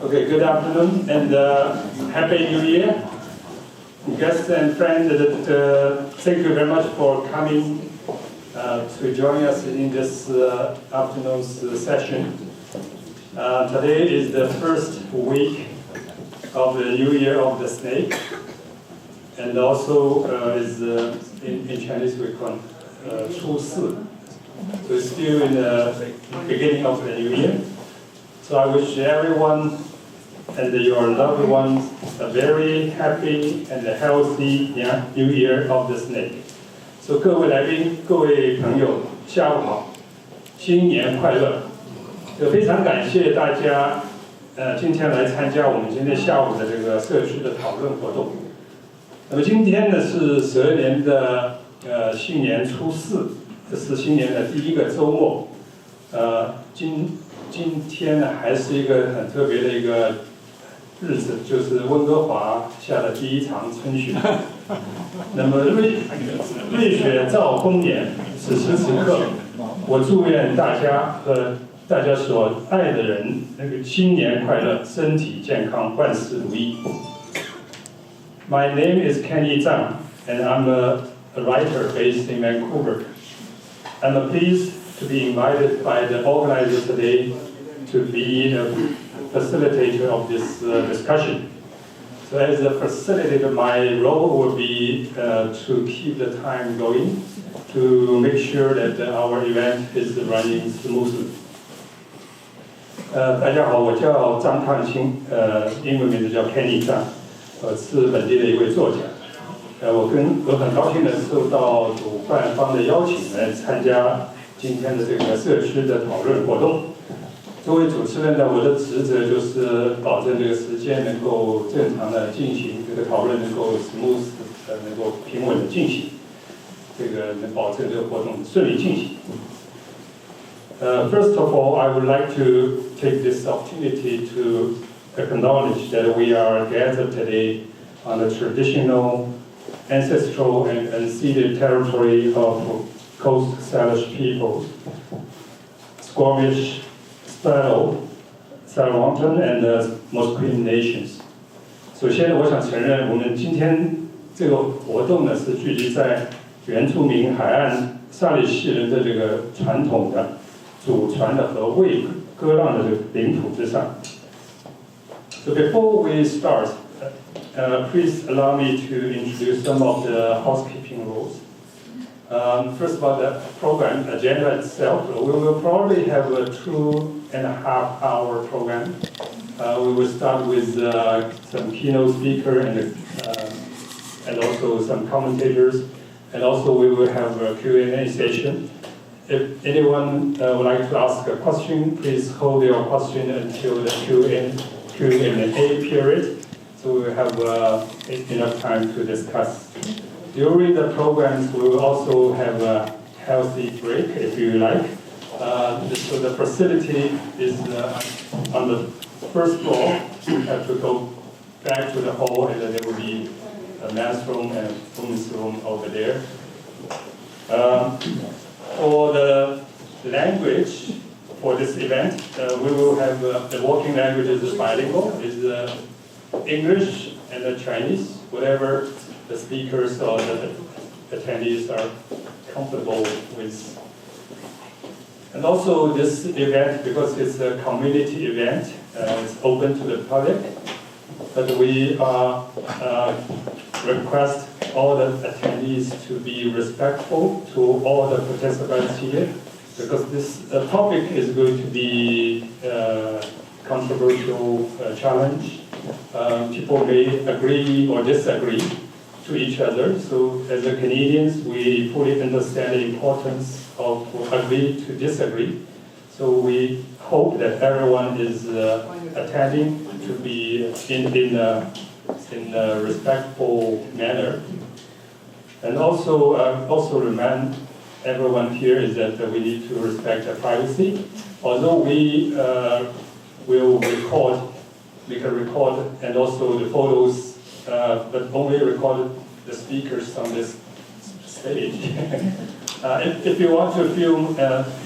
Okay, good afternoon and Happy New Year. Guests and friends, thank you very much for coming to join us in this afternoon's session. Today is the first week of the New Year of the Snake, and also is in Chinese we call S.U.C.C.E.S.S. So it's still in the beginning of the New Year. So I wish everyone and your loved ones a very happy and healthy New Year of the Snake. So 各位来宾、各位朋友，下午好，新年快乐！非常感谢大家今天来参加我们今天下午的这个社区的讨论活动。那么今天呢是12年的新年初四，这是新年的第一个周末。今天呢还是一个很特别的一个日子，就是温哥华下的第一场春雪。那么瑞雪兆丰年，此时此刻，我祝愿大家和大家所爱的人新年快乐，身体健康，万事如意。My name is Zhang, and I'm a writer based in Vancouver. I'm pleased to be invited by the organizer today to be the facilitator of this discussion. So as a facilitator, my role will be to keep the time going, to make sure that our event is running smoothly. 大家好，我叫张探清，英文名字叫 Kenny Zhang， 是本地的一位作家。我很高兴的受到主办方的邀请来参加今天的这个社区的讨论活动。作为主持人呢，我的职责就是保证这个时间能够正常的进行，这个讨论能够 smooth 能够平稳的进行，这个能保证这个活动顺利进行。First of all, I would like to take this opportunity to acknowledge that we are gathered today on the traditional, ancestral, and unceded territory of Coast Salish peoples, Squamish, Sparrow, Salwamton, and the Musqueam nations. 首先，我想承认，我们今天这个活动呢是聚集在原住民海岸萨里系人的这个传统的祖传的和为歌浪的这个领土之上。So before we start, please allow me to introduce some of the housekeeping rules. First of all, the program agenda itself, we will probably have a 2.5-hour program. We will start with some keynote speaker and also some commentators, and also we will have a Q&A session. If anyone would like to ask a question, please hold your question until the Q&A period, so we will have enough time to discuss. During the programs, we will also have a healthy break, if you like. So the facility is on the first floor. You have to go back to the hall, and then there will be a men's room and a women's room over there. For the language for this event, we will have the working language is bilingual, is English and Chinese, whatever the speakers or the attendees are comfortable with. And also this event, because it's a community event, it's open to the public, but we request all the attendees to be respectful to all the participants here, because this topic is going to be a controversial challenge. People may agree or disagree to each other, so as a Canadians, we fully understand the importance of agree to disagree. So we hope that everyone is attending to be in a respectful manner. And also remind everyone here is that we need to respect privacy. Although we will make a record and also the photos, but only record the speakers on this stage. If you want to film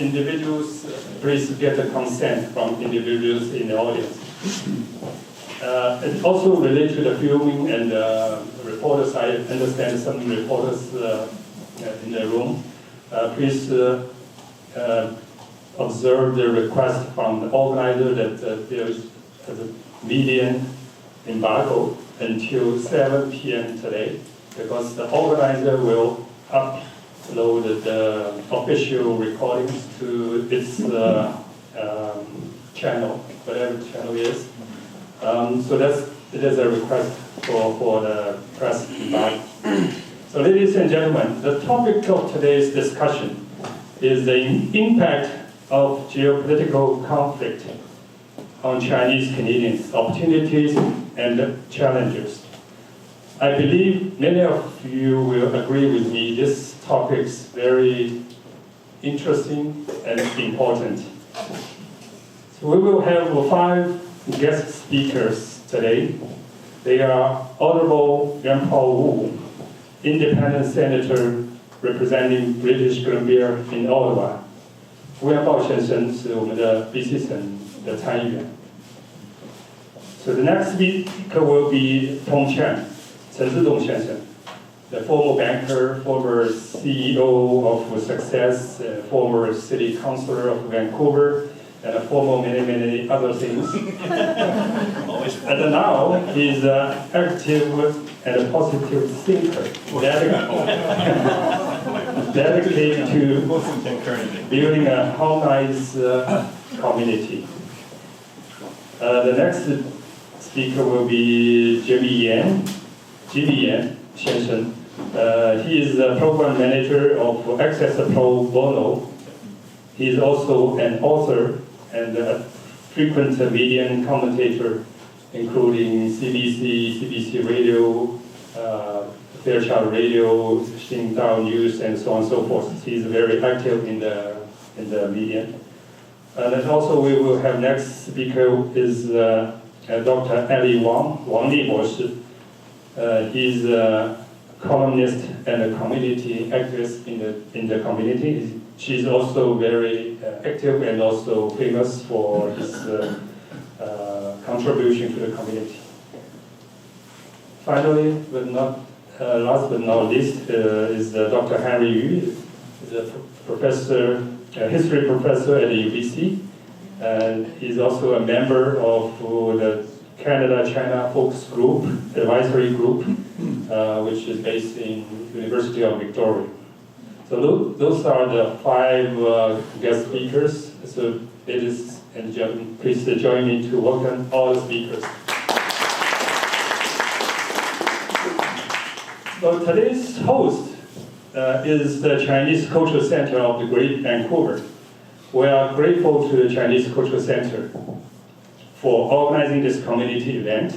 individuals, please get the consent from individuals in the audience. It's also related to the filming and reporters. I understand some reporters in the room. Please observe the request from the organizer that there is a median embargo until 7 p.m. today, because the organizer will upload the official recordings to its channel, whatever the channel is. So it is a request for the press embargo. So ladies and gentlemen, the topic of today's discussion is the impact of geopolitical conflict on Chinese Canadians, opportunities and challenges. I believe many of you will agree with me, this topic is very interesting and important. So we will have 5 guest speakers today. They are Honorable Yuen Wu, Independent Senator representing British Columbia in Ottawa. 胡元豹先生是我们的 BC 省的参议员。So the next speaker will be Tung Chan, 陈志栋先生, the former banker, former CEO of S.U.C.C.E.S.S, former city councillor of Vancouver, and a former many other things. And now he's an active and a positive thinker, dedicated to building a harmonious community. The next speaker will be Yuen,先生. He is the program manager of Access Pro Bono. He is also an author and a frequent media commentator, including CBC Radio, Fairchild Radio, Xingdao News, and so on and so forth. He's very active in the media. And also we will have next speaker is Dr. Ellie Wang, Wang Li 博士. He's a columnist and a community activist in the community. She's also very active and also famous for his contribution to the community. Finally, last but not least, is Dr. Henry Yu, the history professor at the UBC, and he's also a member of the Canada-China Focus Group, advisory group, which is based in University of Victoria. So those are the 5 guest speakers. So ladies and gentlemen, please join me to welcome all the speakers. So today's host is the Chinese Cultural Center of the Great Vancouver. We are grateful to the Chinese Cultural Center for organizing this community event.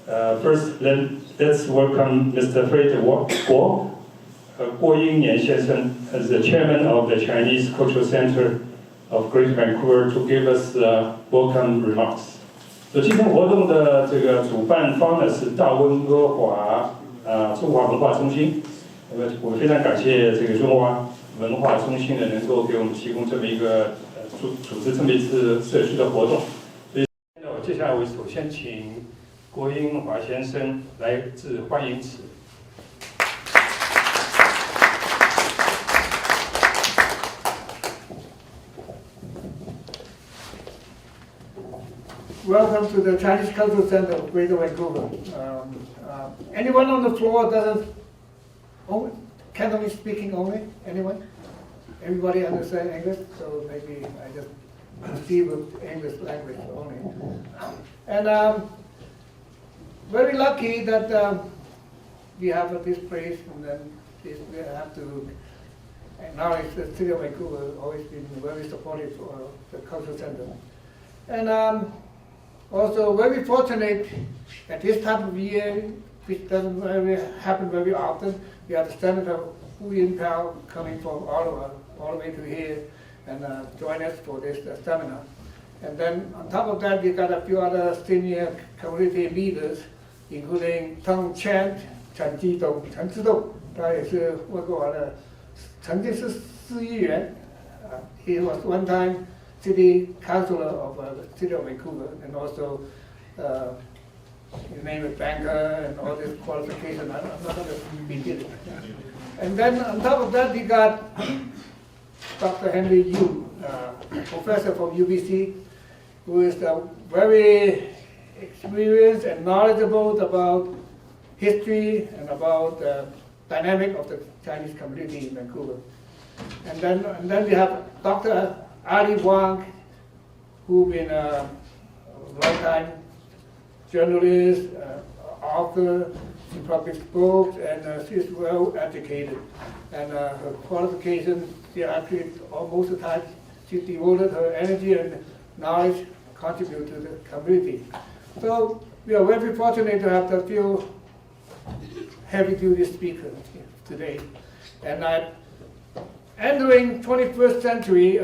First, let's welcome Mr. Fred Guo Yingnian 先生 as the chairman of the Chinese Cultural Center of Great Vancouver to give us welcome remarks. 所以今天活动的这个主办方呢是大温哥华中华文化中心。我非常感谢这个中华文化中心呢能够给我们提供这么一个组织这么一次社区的活动。所以接下来我首先请郭英华先生来致欢迎词。Welcome to the Chinese Cultural Center of Greater Vancouver. Anyone on the floor can only speaking only? Anyone? Everybody understand English? So maybe I just proceed with English language only. And very lucky that we have this place, and then we have to acknowledge the city of Vancouver has always been very supportive for the cultural center. And also very fortunate at this time of year, which doesn't happen very often. We have the Senator Yuen coming from Ottawa all the way to here and join us for this seminar. And then on top of that, we got a few other senior community leaders, including Tung Chan, 陈志栋，他也是温哥华的曾经是市议员。He was one time city councilor of the city of Vancouver, and also you name it, banker and all this qualification. I'm not going to repeat it. And then on top of that, we got Dr. Henry Yu, professor from UBC, who is very experienced and knowledgeable about history and about the dynamic of the Chinese community in Vancouver. And then we have Dr. Ali Wang, who's been a long-time journalist, author. She published books, and she's well educated. And her qualifications, she actually most of the time she devoted her energy and knowledge contribute to the community. So we are very fortunate to have a few heavy-duty speakers today. And entering 21st century,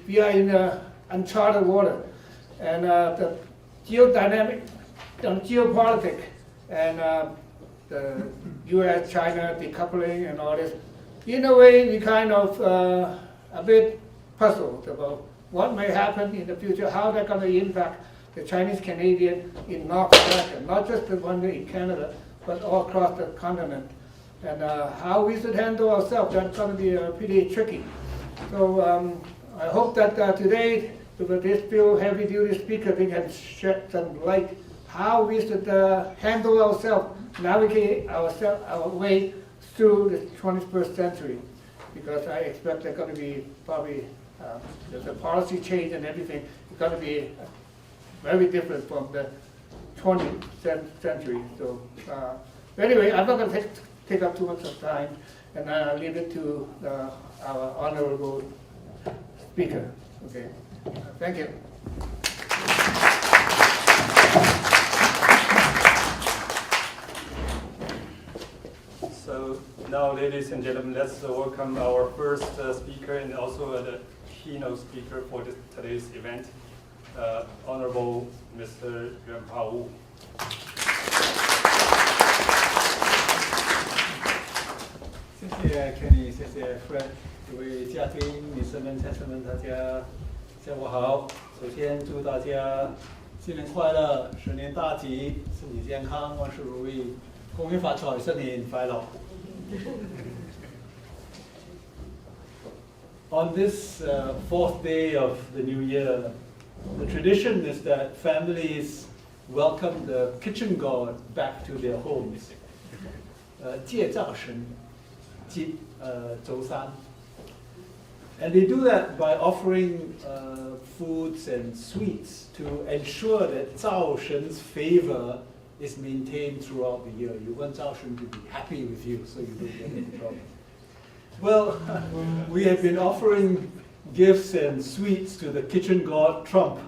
we are in uncharted water, and the geodynamic, geopolitics, and the U.S.-China decoupling and all this. In a way, we kind of a bit puzzled about what may happen in the future, how they're going to impact the Chinese-Canadian in North America, not just the one in Canada, but all across the continent. And how we should handle ourselves, that's going to be pretty tricky. So I hope that today, with this few heavy-duty speakers, we can shed some light how we should handle ourselves, navigate our way through the 21st century. Because I expect there's going to be probably the policy change and everything is going to be very different from the 20th century. So anyway, I'm not going to take up too much of time, and I'll leave it to our honorable speaker. Okay, thank you. So now, ladies and gentlemen, let's welcome our first speaker and also the keynote speaker for today's event, Honorable Mr. Yuen. 谢谢 Kenny， 谢谢 Fred， 各位嘉宾、女士们、先生们，大家下午好。首先祝大家新年快乐，蛇年大吉，身体健康，万事如意，恭喜发财，新年快乐。On this fourth day of the new year, the tradition is that families welcome the kitchen god back to their homes. 借灶神。 周三. And they do that by offering foods and sweets to ensure that Zhao Shen's favor is maintained throughout the year. You want Zhao Shen to be happy with you so you don't get into trouble. Well, we have been offering gifts and sweets to the kitchen god Trump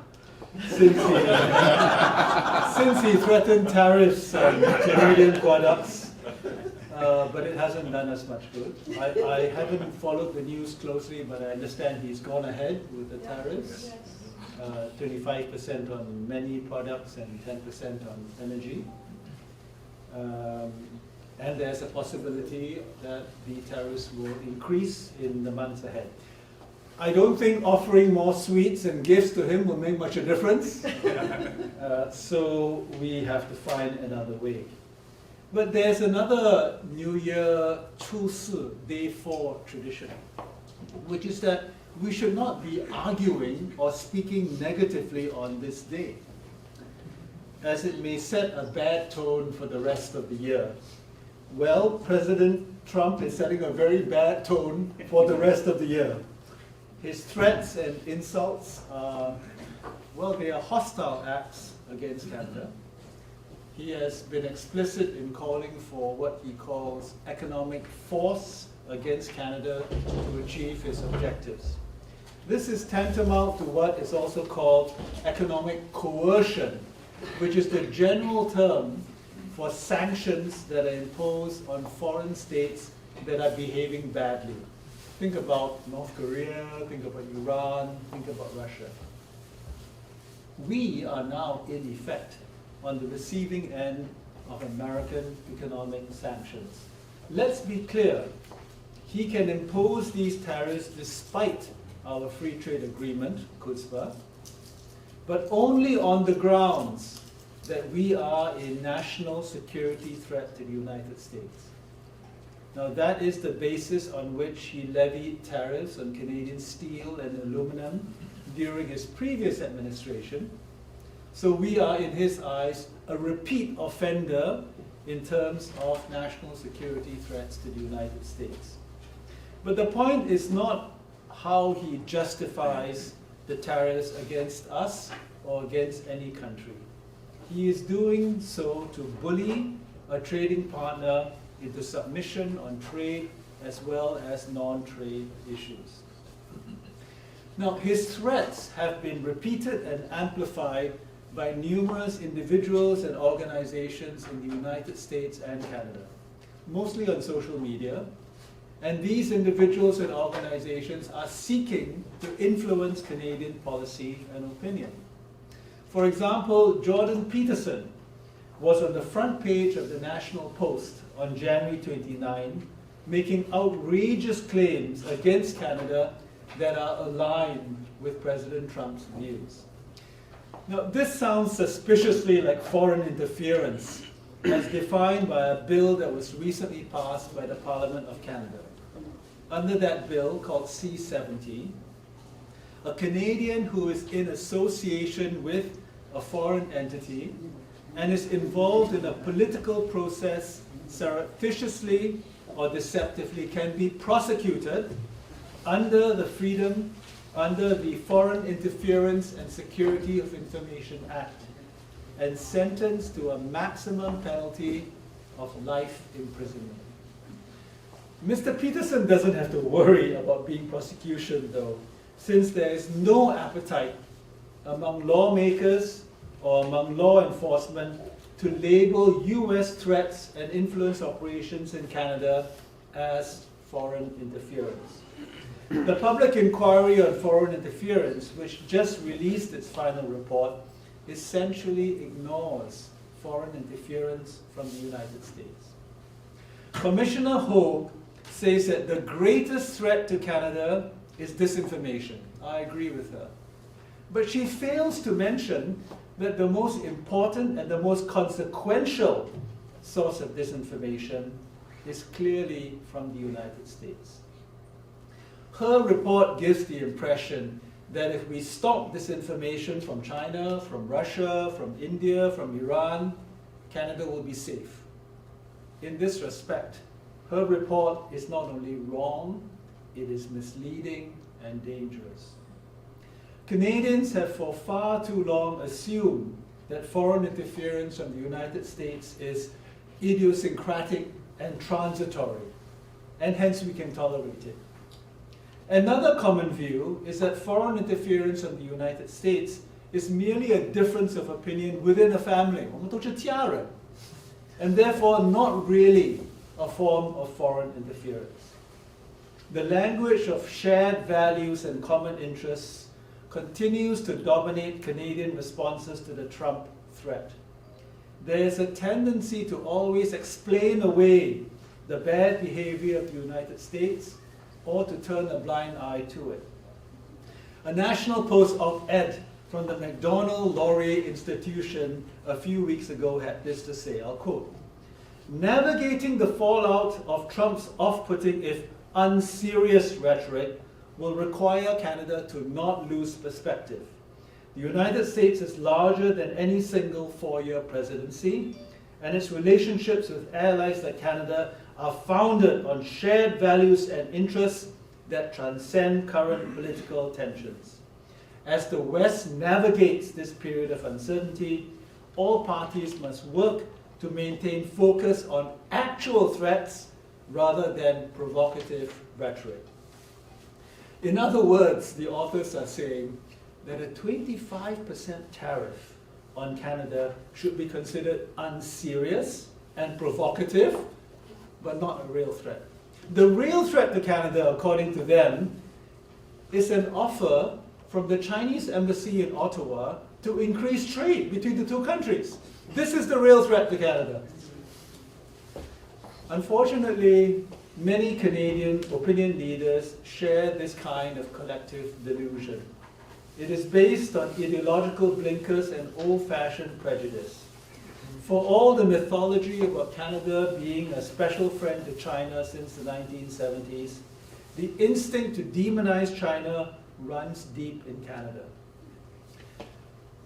since he threatened tariffs on Canadian products. But it hasn't done us much good. I haven't followed the news closely, but I understand he's gone ahead with the tariffs. 25% on many products and 10% on energy. And there's a possibility that the tariffs will increase in the months ahead. I don't think offering more sweets and gifts to him will make much a difference. So we have to find another way. But there's another New Year 初四, day 4 tradition, which is that we should not be arguing or speaking negatively on this day, as it may set a bad tone for the rest of the year. Well, President Trump is setting a very bad tone for the rest of the year. His threats and insults are, well, they are hostile acts against Canada. He has been explicit in calling for what he calls economic force against Canada to achieve his objectives. This is tantamount to what is also called economic coercion, which is the general term for sanctions that are imposed on foreign states that are behaving badly. Think about North Korea, think about Iran, think about Russia. We are now, in effect, on the receiving end of American economic sanctions. Let's be clear, he can impose these tariffs despite our free trade agreement, CUSPA, but only on the grounds that we are a national security threat to the United States. Now that is the basis on which he levied tariffs on Canadian steel and aluminum during his previous administration. So we are, in his eyes, a repeat offender in terms of national security threats to the United States. But the point is not how he justifies the tariffs against us or against any country. He is doing so to bully a trading partner into submission on trade as well as non-trade issues. Now, his threats have been repeated and amplified by numerous individuals and organizations in the United States and Canada, mostly on social media. And these individuals and organizations are seeking to influence Canadian policy and opinion. For example, Jordan Peterson was on the front page of the National Post on January 29, making outrageous claims against Canada that are aligned with President Trump's views. Now, this sounds suspiciously like foreign interference, as defined by a bill that was recently passed by the Parliament of Canada. Under that bill, called C-70, a Canadian who is in association with a foreign entity and is involved in a political process surreptitiously or deceptively can be prosecuted under the Foreign Interference and Security of Information Act and sentenced to a maximum penalty of life imprisonment. Mr. Peterson doesn't have to worry about being prosecuted, though, since there is no appetite among lawmakers or among law enforcement to label US threats and influence operations in Canada as foreign interference. The public inquiry on foreign interference, which just released its final report, essentially ignores foreign interference from the United States. Commissioner Hogue says that the greatest threat to Canada is disinformation. I agree with her. But she fails to mention that the most important and the most consequential source of disinformation is clearly from the United States. Her report gives the impression that if we stop disinformation from China, from Russia, from India, from Iran, Canada will be safe. In this respect, her report is not only wrong, it is misleading and dangerous. Canadians have for far too long assumed that foreign interference from the United States is idiosyncratic and transitory, and hence we can tolerate it. Another common view is that foreign interference from the United States is merely a difference of opinion within a family, and therefore not really a form of foreign interference. The language of shared values and common interests continues to dominate Canadian responses to the Trump threat. There is a tendency to always explain away the bad behavior of the United States or to turn a blind eye to it. A National Post op-ed from the McDonnell-Laurier Institution a few weeks ago had this to say, I'll quote, "Navigating the fallout of Trump's off-putting, if unserious rhetoric will require Canada to not lose perspective. The United States is larger than any single four-year presidency, and its relationships with allies like Canada are founded on shared values and interests that transcend current political tensions. As the West navigates this period of uncertainty, all parties must work to maintain focus on actual threats rather than provocative rhetoric." In other words, the authors are saying that a 25% tariff on Canada should be considered unserious and provocative, but not a real threat. The real threat to Canada, according to them, is an offer from the Chinese embassy in Ottawa to increase trade between the two countries. This is the real threat to Canada. Unfortunately, many Canadian opinion leaders share this kind of collective delusion. It is based on ideological blinkers and old-fashioned prejudice. For all the mythology about Canada being a special friend to China since the 1970s, the instinct to demonize China runs deep in Canada.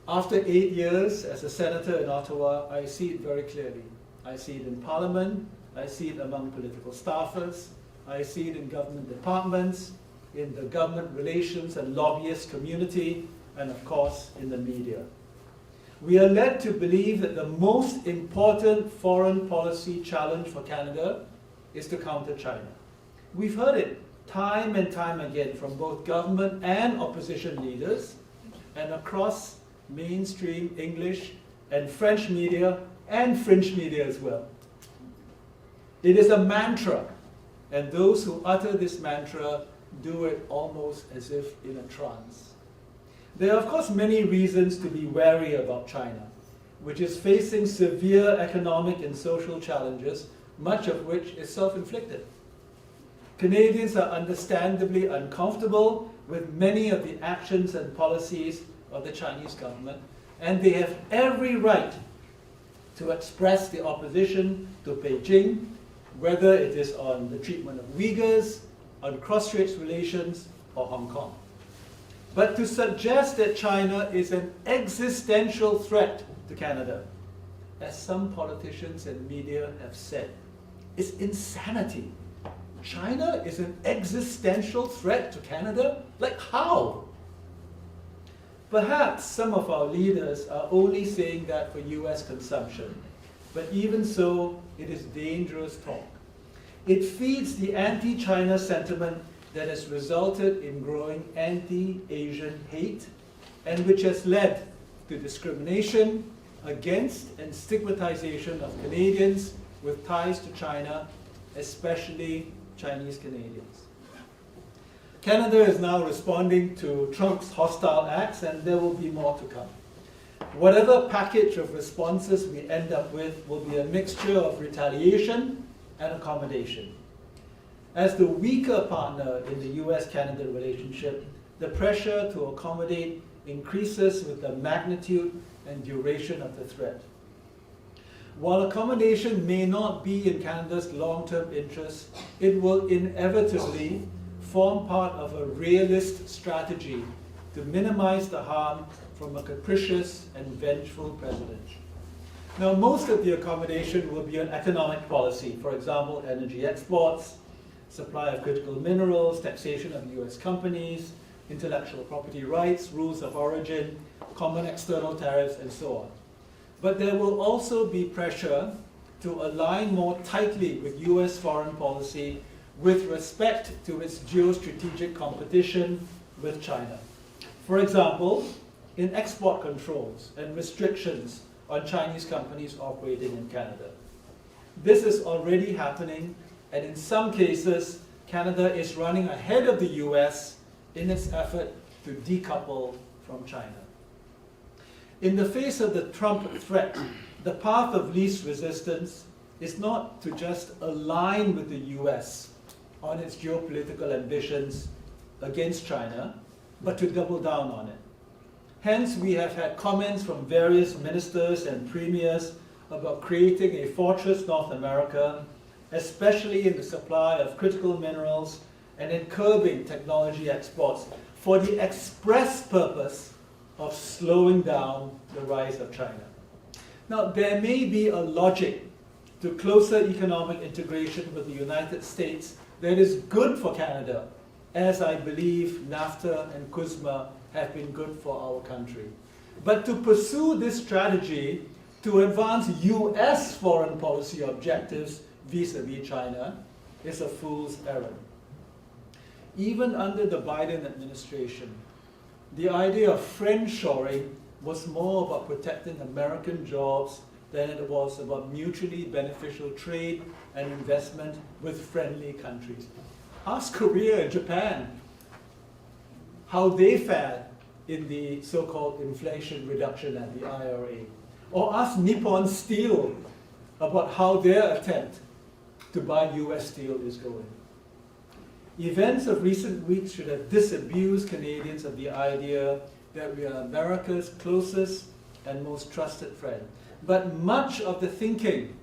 After 8 years as a senator in Ottawa, I see it very clearly. I see it in Parliament, I see it among political staffers, I see it in government departments, in the government relations and lobbyist community, and of course in the media. We are led to believe that the most important foreign policy challenge for Canada is to counter China. We've heard it time and time again from both government and opposition leaders, and across mainstream English and French media and French media as well. It is a mantra, and those who utter this mantra do it almost as if in a trance. There are of course many reasons to be wary about China, which is facing severe economic and social challenges, much of which is self-inflicted. Canadians are understandably uncomfortable with many of the actions and policies of the Chinese government, and they have every right to express the opposition to Beijing, whether it is on the treatment of Uyghurs, on cross-strait relations, or Hong Kong. But to suggest that China is an existential threat to Canada, as some politicians and media have said, is insanity. China is an existential threat to Canada? Like how? Perhaps some of our leaders are only saying that for US consumption, but even so, it is dangerous talk. It feeds the anti-China sentiment that has resulted in growing anti-Asian hate and which has led to discrimination against and stigmatization of Canadians with ties to China, especially Chinese Canadians. Canada is now responding to Trump's hostile acts, and there will be more to come. Whatever package of responses we end up with will be a mixture of retaliation and accommodation. As the weaker partner in the US-Canada relationship, the pressure to accommodate increases with the magnitude and duration of the threat. While accommodation may not be in Canada's long-term interest, it will inevitably form part of a realist strategy to minimize the harm from a capricious and vengeful president. Now, most of the accommodation will be on economic policy, for example, energy exports, supply of critical minerals, taxation of US companies, intellectual property rights, rules of origin, common external tariffs, and so on. But there will also be pressure to align more tightly with US foreign policy with respect to its geostrategic competition with China. For example, in export controls and restrictions on Chinese companies operating in Canada. This is already happening, and in some cases, Canada is running ahead of the US in its effort to decouple from China. In the face of the Trump threat, the path of least resistance is not to just align with the US on its geopolitical ambitions against China, but to double down on it. Hence, we have had comments from various ministers and premiers about creating a fortress North America, especially in the supply of critical minerals and in curbing technology exports for the express purpose of slowing down the rise of China. Now, there may be a logic to closer economic integration with the United States that is good for Canada, as I believe NAFTA and CUSMA have been good for our country. But to pursue this strategy to advance US foreign policy objectives vis-a-vis China is a fool's errand. Even under the Biden administration, the idea of friendshoring was more about protecting American jobs than it was about mutually beneficial trade and investment with friendly countries. Ask Korea and Japan how they fared in the so-called Inflation Reduction Act, the IRA. Or ask Nippon Steel about how their attempt to buy US steel is going. Events of recent weeks should have disabused Canadians of the idea that we are America's closest and most trusted friend. But much of the thinking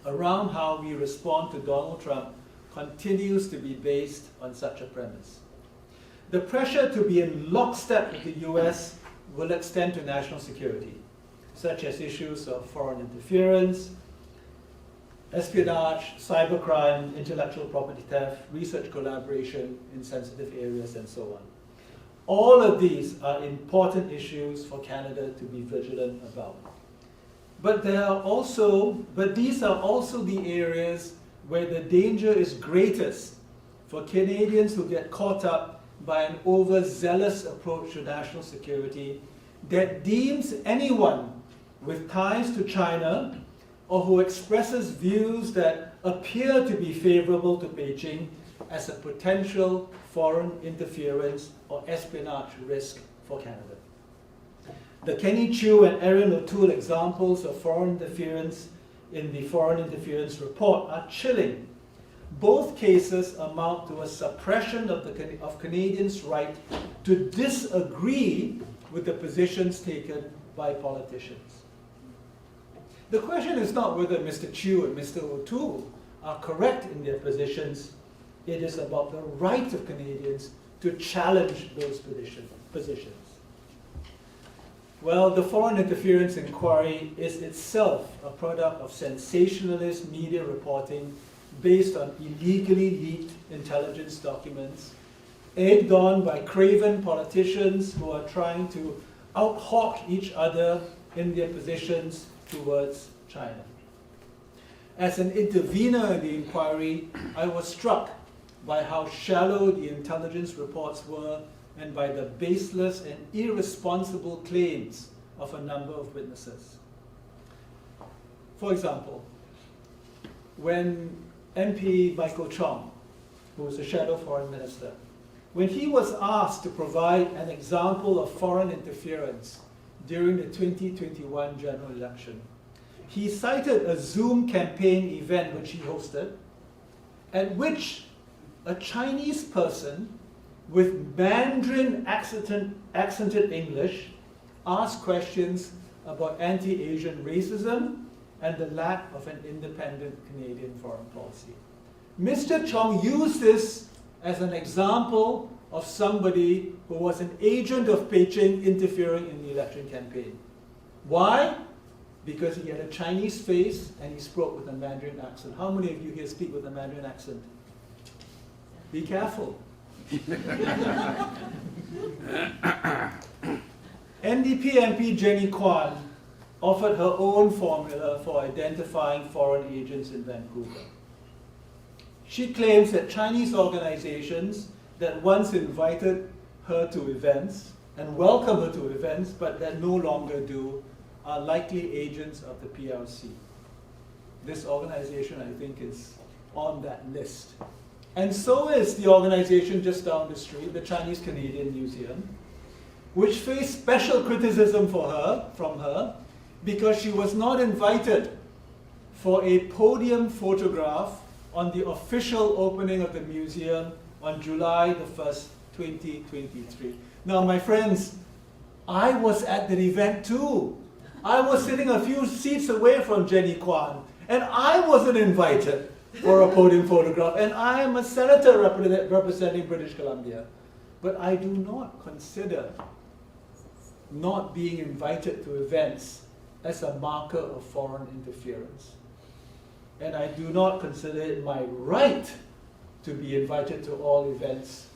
around how we respond to Donald Trump continues to be based on such a premise. The pressure to be in lockstep with the US will extend to national security, such as issues of foreign interference, espionage, cybercrime, intellectual property theft, research collaboration in sensitive areas, and so on. All of these are important issues for Canada to be vigilant about. But these are also the areas where the danger is greatest for Canadians who get caught up by an overzealous approach to national security that deems anyone with ties to China or who expresses views that appear to be favorable to Beijing as a potential foreign interference or espionage risk for Canada. The Kenny Chiu and Erin O'Toole examples of foreign interference in the Foreign Interference Report are chilling. Both cases amount to a suppression of Canadians' right to disagree with the positions taken by politicians. The question is not whether Mr. Chiu and Mr. O'Toole are correct in their positions. It is about the right of Canadians to challenge those positions. Well, the foreign interference inquiry is itself a product of sensationalist media reporting based on illegally leaked intelligence documents, egged on by craven politicians who are trying to out-hawk each other in their positions towards China. As an intervener in the inquiry, I was struck by how shallow the intelligence reports were and by the baseless and irresponsible claims of a number of witnesses. For example, when MP Michael Chong, who was a shadow foreign minister, when he was asked to provide an example of foreign interference during the 2021 general election, he cited a Zoom campaign event which he hosted, at which a Chinese person with Mandarin accented English asked questions about anti-Asian racism and the lack of an independent Canadian foreign policy. Mr. Chong used this as an example of somebody who was an agent of Beijing interfering in the election campaign. Why? Because he had a Chinese face and he spoke with a Mandarin accent. How many of you here speak with a Mandarin accent? Be careful. NDP MP Jenny Kwan offered her own formula for identifying foreign agents in Vancouver. She claims that Chinese organizations that once invited her to events and welcomed her to events but that no longer do are likely agents of the PRC. This organization, I think, is on that list. And so is the organization just down the street, the Chinese Canadian Museum, which faced special criticism from her because she was not invited for a podium photograph on the official opening of the museum on July the 1st, 2023. Now, my friends, I was at the event too. I was sitting a few seats away from Jenny Kwan, and I wasn't invited for a podium photograph, and I am a senator representing British Columbia. But I do not consider not being invited to events as a marker of foreign interference. And I do not consider it my right to be invited to all events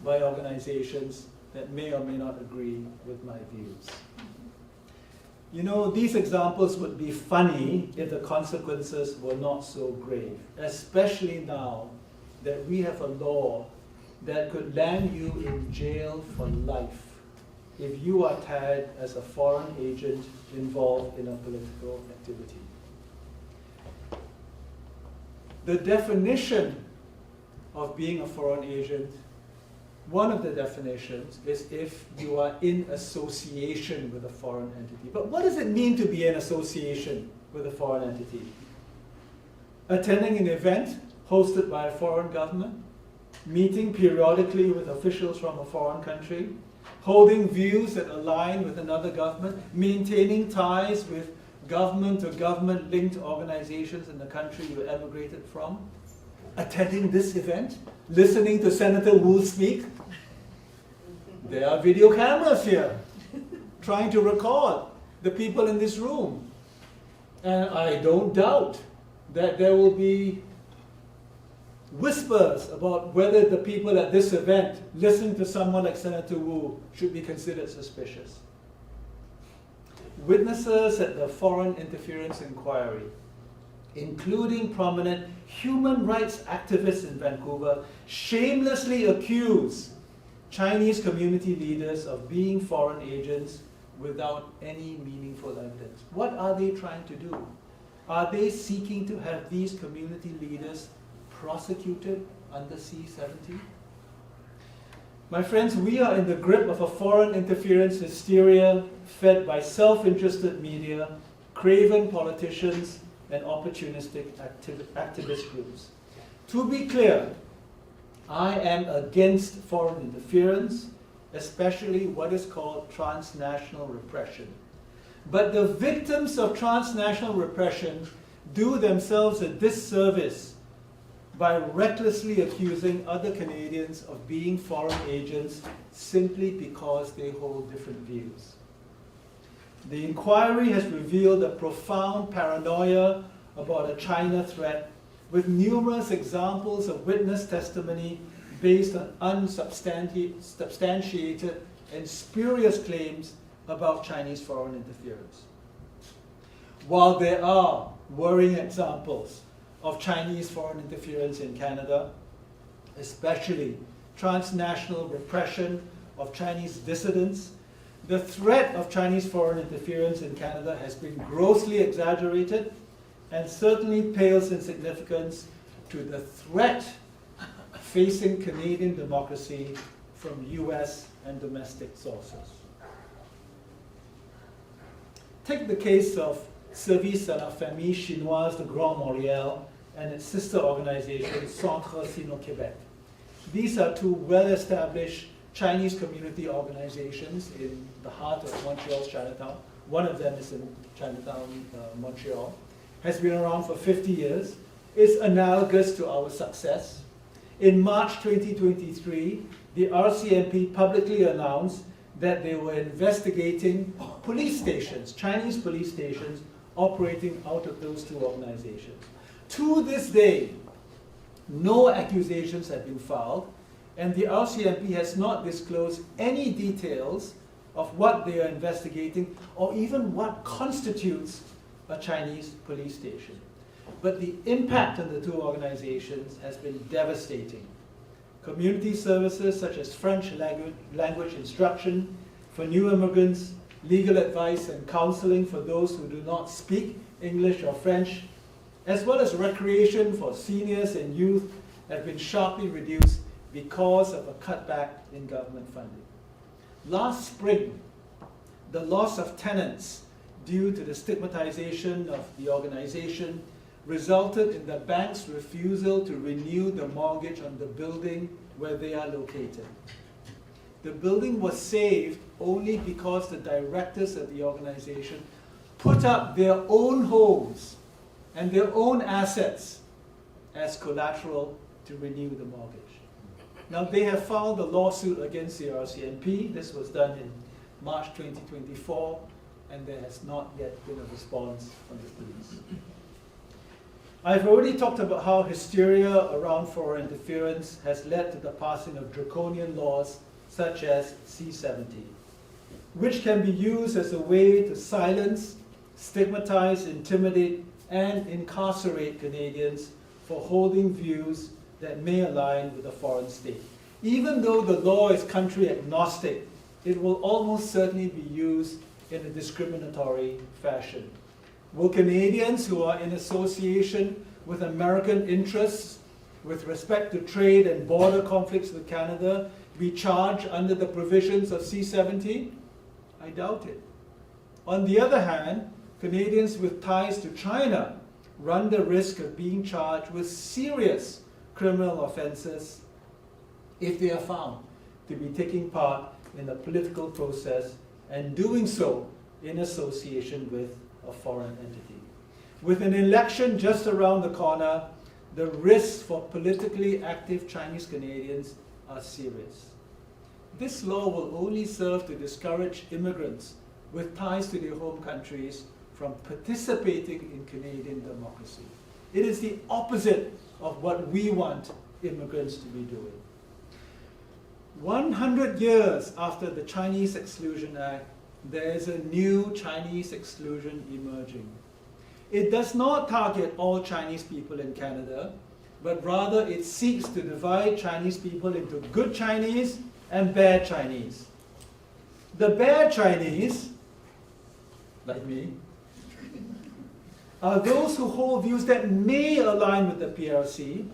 by organizations that may or may not agree with my views. You know, these examples would be funny if the consequences were not so grave, especially now that we have a law that could land you in jail for life if you are tagged as a foreign agent involved in a political activity. The definition of being a foreign agent, one of the definitions is if you are in association with a foreign entity. But what does it mean to be in association with a foreign entity? attending an event hosted by a foreign government, meeting periodically with officials from a foreign country, holding views that align with another government, maintaining ties with government-to-government linked organizations in the country you emigrated from, attending this event, listening to Senator Wu speak. There are video cameras here, trying to record the people in this room. And I don't doubt that there will be whispers about whether the people at this event listening to someone like Senator Wu should be considered suspicious. Witnesses at the Foreign Interference Inquiry, including prominent human rights activists in Vancouver, shamelessly accuse Chinese community leaders of being foreign agents without any meaningful evidence. What are they trying to do? Are they seeking to have these community leaders prosecuted under C-70? My friends, we are in the grip of a foreign interference hysteria fed by self-interested media, craven politicians, and opportunistic activist groups. To be clear, I am against foreign interference, especially what is called transnational repression. But the victims of transnational repression do themselves a disservice by recklessly accusing other Canadians of being foreign agents simply because they hold different views. The inquiry has revealed a profound paranoia about a China threat, with numerous examples of witness testimony based on unsubstantiated and spurious claims about Chinese foreign interference. While there are worrying examples of Chinese foreign interference in Canada, especially transnational repression of Chinese dissidents, the threat of Chinese foreign interference in Canada has been grossly exaggerated and certainly pales in significance to the threat facing Canadian democracy from US and domestic sources. Take the case of Service à la Famille Chinoise de Grand Montréal and its sister organization, Centre Sino-Québec. These are two well-established Chinese community organizations in the heart of Montreal's Chinatown. One of them is in Chinatown, Montreal. Has been around for 50 years. Is analogous to our success. In March 2023, the RCMP publicly announced that they were investigating police stations, Chinese police stations, operating out of those two organizations. To this day, no accusations have been filed, and the RCMP has not disclosed any details of what they are investigating or even what constitutes a Chinese police station. But the impact on the two organizations has been devastating. Community services such as French language instruction for new immigrants, legal advice and counseling for those who do not speak English or French, as well as recreation for seniors and youth have been sharply reduced because of a cutback in government funding. Last spring, the loss of tenants due to the stigmatization of the organization resulted in the bank's refusal to renew the mortgage on the building where they are located. The building was saved only because the directors of the organization put up their own homes and their own assets as collateral to renew the mortgage. Now, they have filed a lawsuit against the RCMP. This was done in March 2024, and there has not yet been a response from the police. I've already talked about how hysteria around foreign interference has led to the passing of draconian laws such as C-70, which can be used as a way to silence, stigmatize, intimidate, and incarcerate Canadians for holding views that may align with a foreign state. Even though the law is country agnostic, it will almost certainly be used in a discriminatory fashion. Will Canadians who are in association with American interests with respect to trade and border conflicts with Canada be charged under the provisions of C-70? I doubt it. On the other hand, Canadians with ties to China run the risk of being charged with serious criminal offenses if they are found to be taking part in a political process and doing so in association with a foreign entity. With an election just around the corner, the risks for politically active Chinese Canadians are serious. This law will only serve to discourage immigrants with ties to their home countries from participating in Canadian democracy. It is the opposite of what we want immigrants to be doing. 100 years after the Chinese Exclusion Act, there is a new Chinese exclusion emerging. It does not target all Chinese people in Canada, but rather it seeks to divide Chinese people into good Chinese and bad Chinese. The bad Chinese, like me, are those who hold views that may align with the PRC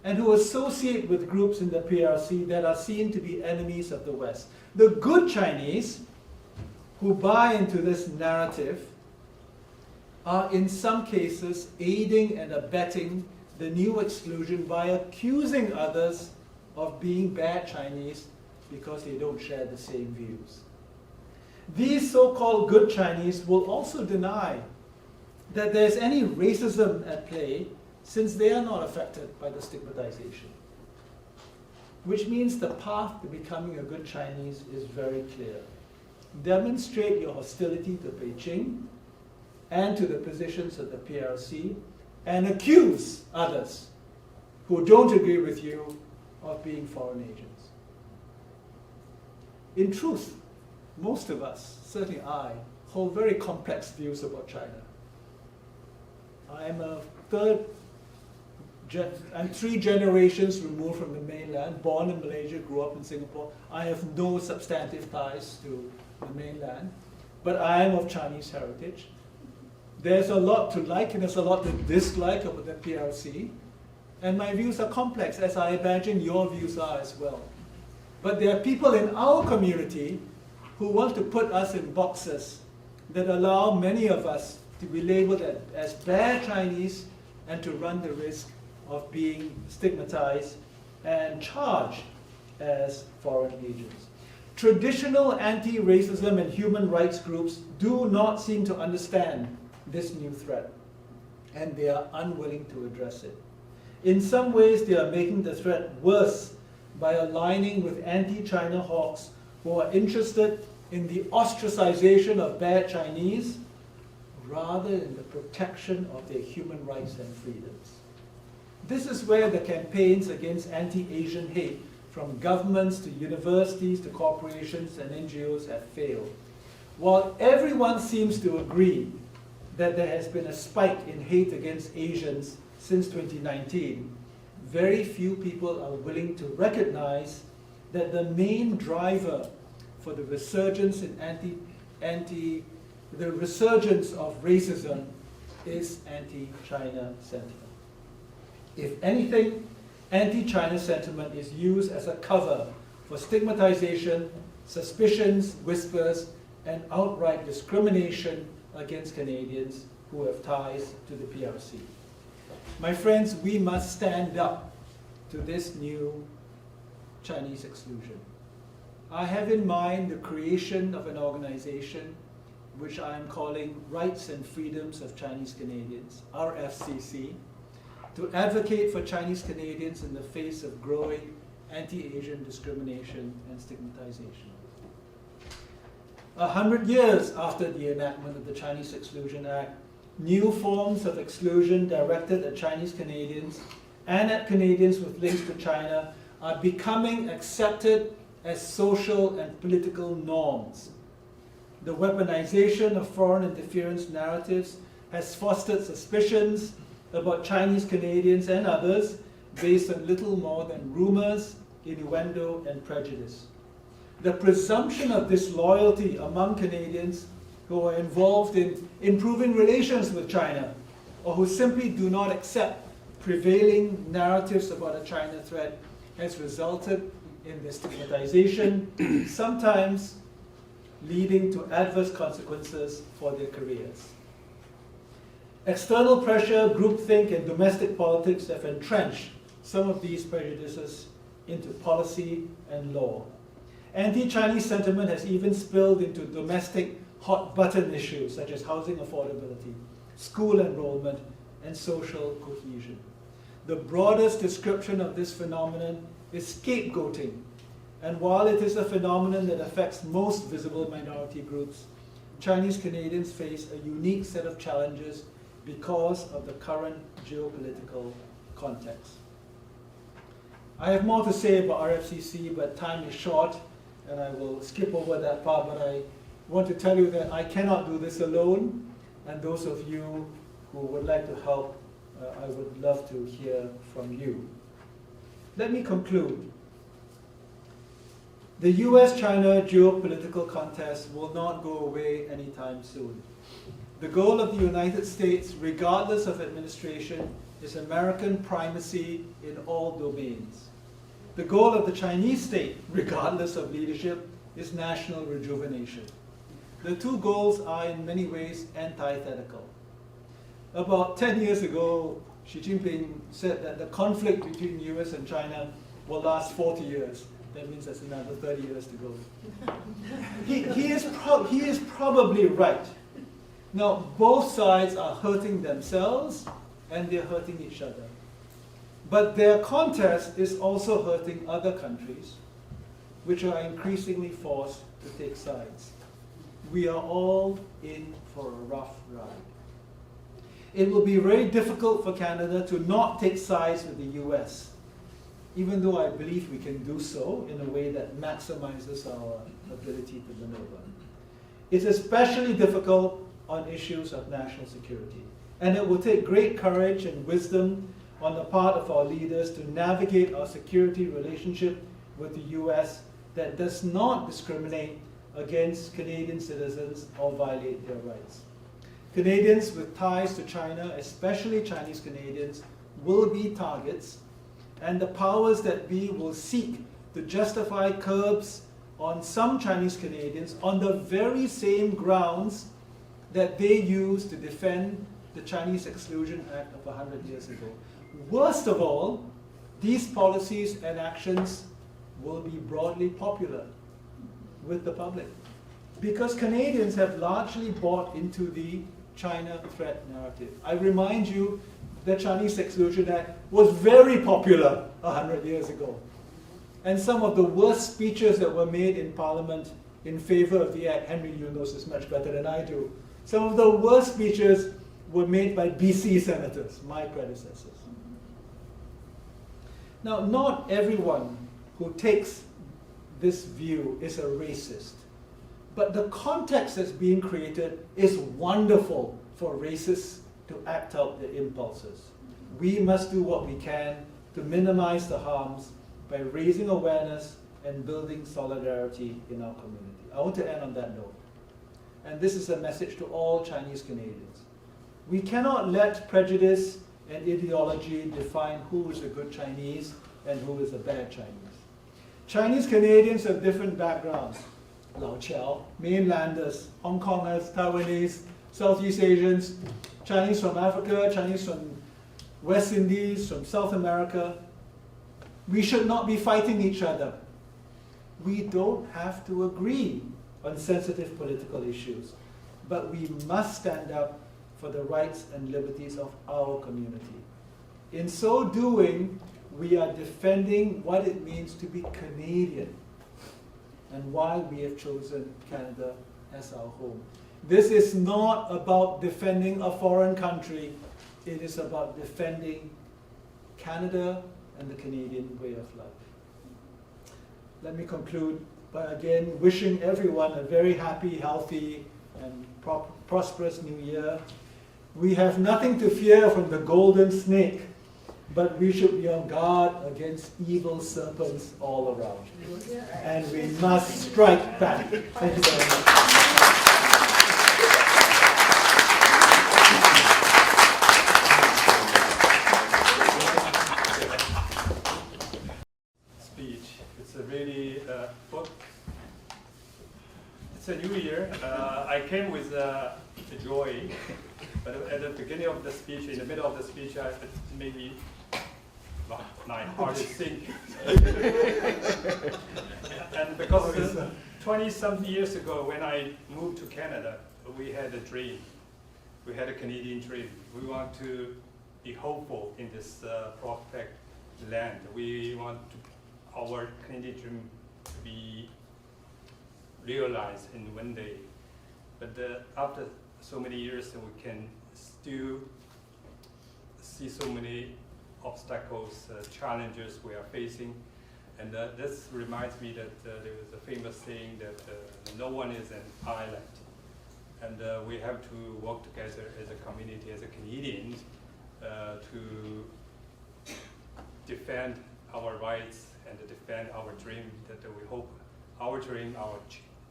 and who associate with groups in the PRC that are seen to be enemies of the West. The good Chinese, who buy into this narrative, are in some cases aiding and abetting the new exclusion by accusing others of being bad Chinese because they don't share the same views. These so-called good Chinese will also deny that there's any racism at play since they are not affected by the stigmatization. Which means the path to becoming a good Chinese is very clear. Demonstrate your hostility to Beijing and to the positions of the PRC and accuse others who don't agree with you of being foreign agents. In truth, most of us, certainly I, hold very complex views about China. I'm 3 generations removed from the mainland, born in Malaysia, grew up in Singapore. I have no substantive ties to the mainland, but I am of Chinese heritage. There's a lot to like and there's a lot to dislike about the PRC, and my views are complex, as I imagine your views are as well. But there are people in our community who want to put us in boxes that allow many of us to be labeled as bad Chinese and to run the risk of being stigmatized and charged as foreign agents. Traditional anti-racism and human rights groups do not seem to understand this new threat, and they are unwilling to address it. In some ways, they are making the threat worse by aligning with anti-China hawks who are interested in the ostracization of bad Chinese rather than the protection of their human rights and freedoms. This is where the campaigns against anti-Asian hate from governments to universities to corporations and NGOs have failed. While everyone seems to agree that there has been a spike in hate against Asians since 2019, very few people are willing to recognize that the main driver for the resurgence in the resurgence of racism is anti-China sentiment. If anything, anti-China sentiment is used as a cover for stigmatization, suspicions, whispers, and outright discrimination against Canadians who have ties to the PRC. My friends, we must stand up to this new Chinese exclusion. I have in mind the creation of an organization which I am calling Rights and Freedoms of Chinese Canadians, RFCC, to advocate for Chinese Canadians in the face of growing anti-Asian discrimination and stigmatization. 100 years after the enactment of the Chinese Exclusion Act, new forms of exclusion directed at Chinese Canadians and at Canadians with links to China are becoming accepted as social and political norms. The weaponization of foreign interference narratives has fostered suspicions about Chinese Canadians and others based on little more than rumors, innuendo, and prejudice. The presumption of disloyalty among Canadians who are involved in improving relations with China or who simply do not accept prevailing narratives about a China threat has resulted in the stigmatization, sometimes leading to adverse consequences for their careers. External pressure, groupthink, and domestic politics have entrenched some of these prejudices into policy and law. Anti-Chinese sentiment has even spilled into domestic hot-button issues such as housing affordability, school enrollment, and social cohesion. The broadest description of this phenomenon is scapegoating, and while it is a phenomenon that affects most visible minority groups, Chinese Canadians face a unique set of challenges because of the current geopolitical context. I have more to say about RFCC, but time is short, and I will skip over that part, but I want to tell you that I cannot do this alone, and those of you who would like to help, I would love to hear from you. Let me conclude. The US-China geopolitical contest will not go away anytime soon. The goal of the United States, regardless of administration, is American primacy in all domains. The goal of the Chinese state, regardless of leadership, is national rejuvenation. The two goals are in many ways antithetical. About 10 years ago, Xi Jinping said that the conflict between the US and China will last 40 years. That means there's another 30 years to go. He is probably right. Now, both sides are hurting themselves and they're hurting each other. But their contest is also hurting other countries, which are increasingly forced to take sides. We are all in for a rough ride. It will be very difficult for Canada to not take sides with the US, even though I believe we can do so in a way that maximizes our ability to maneuver. It's especially difficult on issues of national security, and it will take great courage and wisdom on the part of our leaders to navigate our security relationship with the US that does not discriminate against Canadian citizens or violate their rights. Canadians with ties to China, especially Chinese Canadians, will be targets, and the powers that be will seek to justify curbs on some Chinese Canadians on the very same grounds that they used to defend the Chinese Exclusion Act of 100 years ago. Worst of all, these policies and actions will be broadly popular with the public, because Canadians have largely bought into the China threat narrative. I remind you, the Chinese Exclusion Act was very popular 100 years ago. And some of the worst speeches that were made in Parliament in favor of the Act, Henry, you knows this much better than I do, some of the worst speeches were made by BC senators, my predecessors. Now, not everyone who takes this view is a racist, but the context that's being created is wonderful for racists to act out their impulses. We must do what we can to minimize the harms by raising awareness and building solidarity in our community. I want to end on that note. And this is a message to all Chinese Canadians. We cannot let prejudice and ideology define who is a good Chinese and who is a bad Chinese. Chinese Canadians have different backgrounds. Lao Chiao, mainlanders, Hong Kongers, Taiwanese, Southeast Asians, Chinese from Africa, Chinese from West Indies, from South America. We should not be fighting each other. We don't have to agree on sensitive political issues, but we must stand up for the rights and liberties of our community. In so doing, we are defending what it means to be Canadian and why we have chosen Canada as our home. This is not about defending a foreign country. It is about defending Canada and the Canadian way of life. Let me conclude by again wishing everyone a very happy, healthy, and prosperous new year. We have nothing to fear from the golden snake, but we should be on guard against evil serpents all around. And we must strike back. Thank you very much. Speech. It's a really it's a new year. I came with a joy But at the beginning of the speech, in the middle of the speech, maybe my heart is sinking. And because 20-something years ago, when I moved to Canada, we had a dream. We had a Canadian dream. We want to be hopeful in this prospect land. We want our Canadian dream to be realized in one day. But after so many years, we can still see so many obstacles, challenges we are facing. And this reminds me that there was a famous saying that no one is an island. And we have to work together as a community, as a Canadians, to defend our rights and to defend our dream, that we hope our dream, our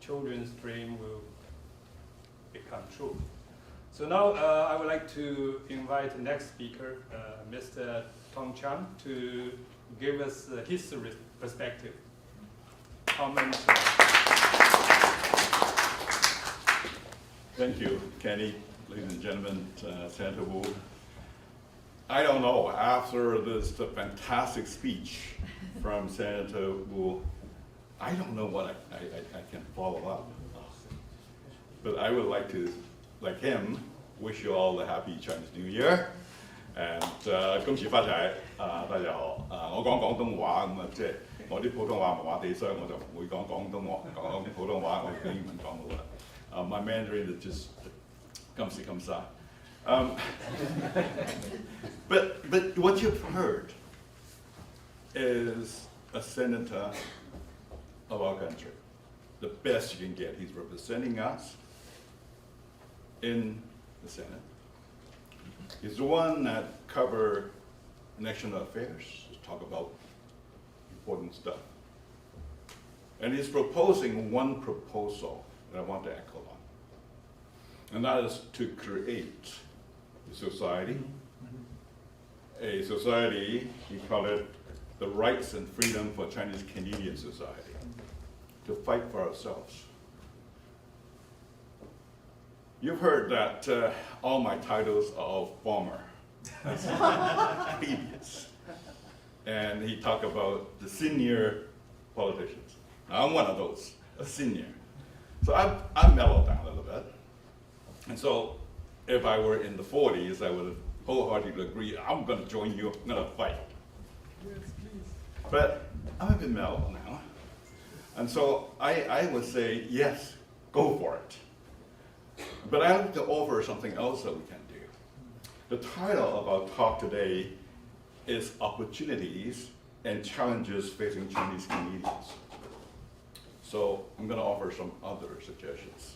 children's dream will become true. So now I would like to invite the next speaker, Mr. Tung Chan, to give us his perspective. Comment. Thank you, Kenny, ladies and gentlemen, Senator Wu. I don't know, after this fantastic speech from Senator Wu, I don't know what I can follow up. But I would like to, like him, wish you all a happy Chinese New Year. And 恭喜發財大家好。我講廣東話咁即係我啲普通話麻麻地，所以我就唔會講廣東話，講普通話我用英文講好啦。My Mandarin is just comme ça. But what you've heard is a senator of our country, the best you can get. He's representing us in the Senate. He's the one that covers national affairs, talk about important stuff. And he's proposing one proposal that I want to echo on. And that is to create a society, he called it the rights and freedom for Chinese Canadian society, to fight for ourselves. You've heard that all my titles are all former, previous. And he talked about the senior politicians. Now, I'm one of those, a senior. So I've mellowed down a little bit. And so if I were in the 40s, I would wholeheartedly agree, I'm going to join you, I'm going to fight. Yes, please. But I'm a bit mellow now. And so I would say, yes, go for it. But I have to offer something else that we can do. The title of our talk today is Opportunities and Challenges Facing Chinese Canadians. So I'm going to offer some other suggestions.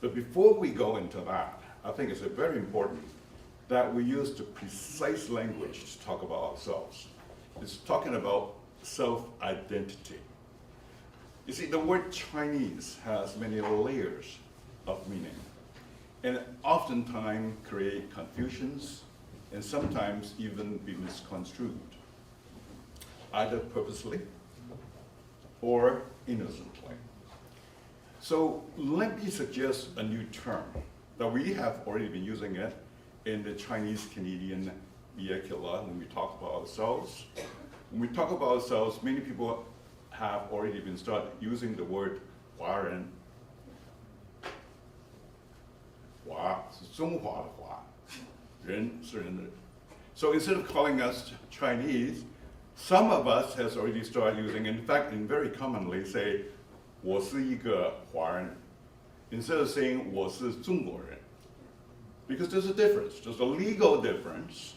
But before we go into that, I think it's very important that we use the precise language to talk about ourselves. It's talking about self-identity. You see, the word Chinese has many layers of meaning, and oftentimes create confusions and sometimes even be misconstrued, either purposely or innocently. So let me suggest a new term that we have already been using it in the Chinese Canadian vernacular when we talk about ourselves. When we talk about ourselves, many people have already been started using the word 华人. 华是中华的华，人是人的人. So instead of calling us Chinese, some of us has already started using, in fact, and very commonly say, 我是一个华人, instead of saying 我是中国人. Because there's a difference, there's a legal difference,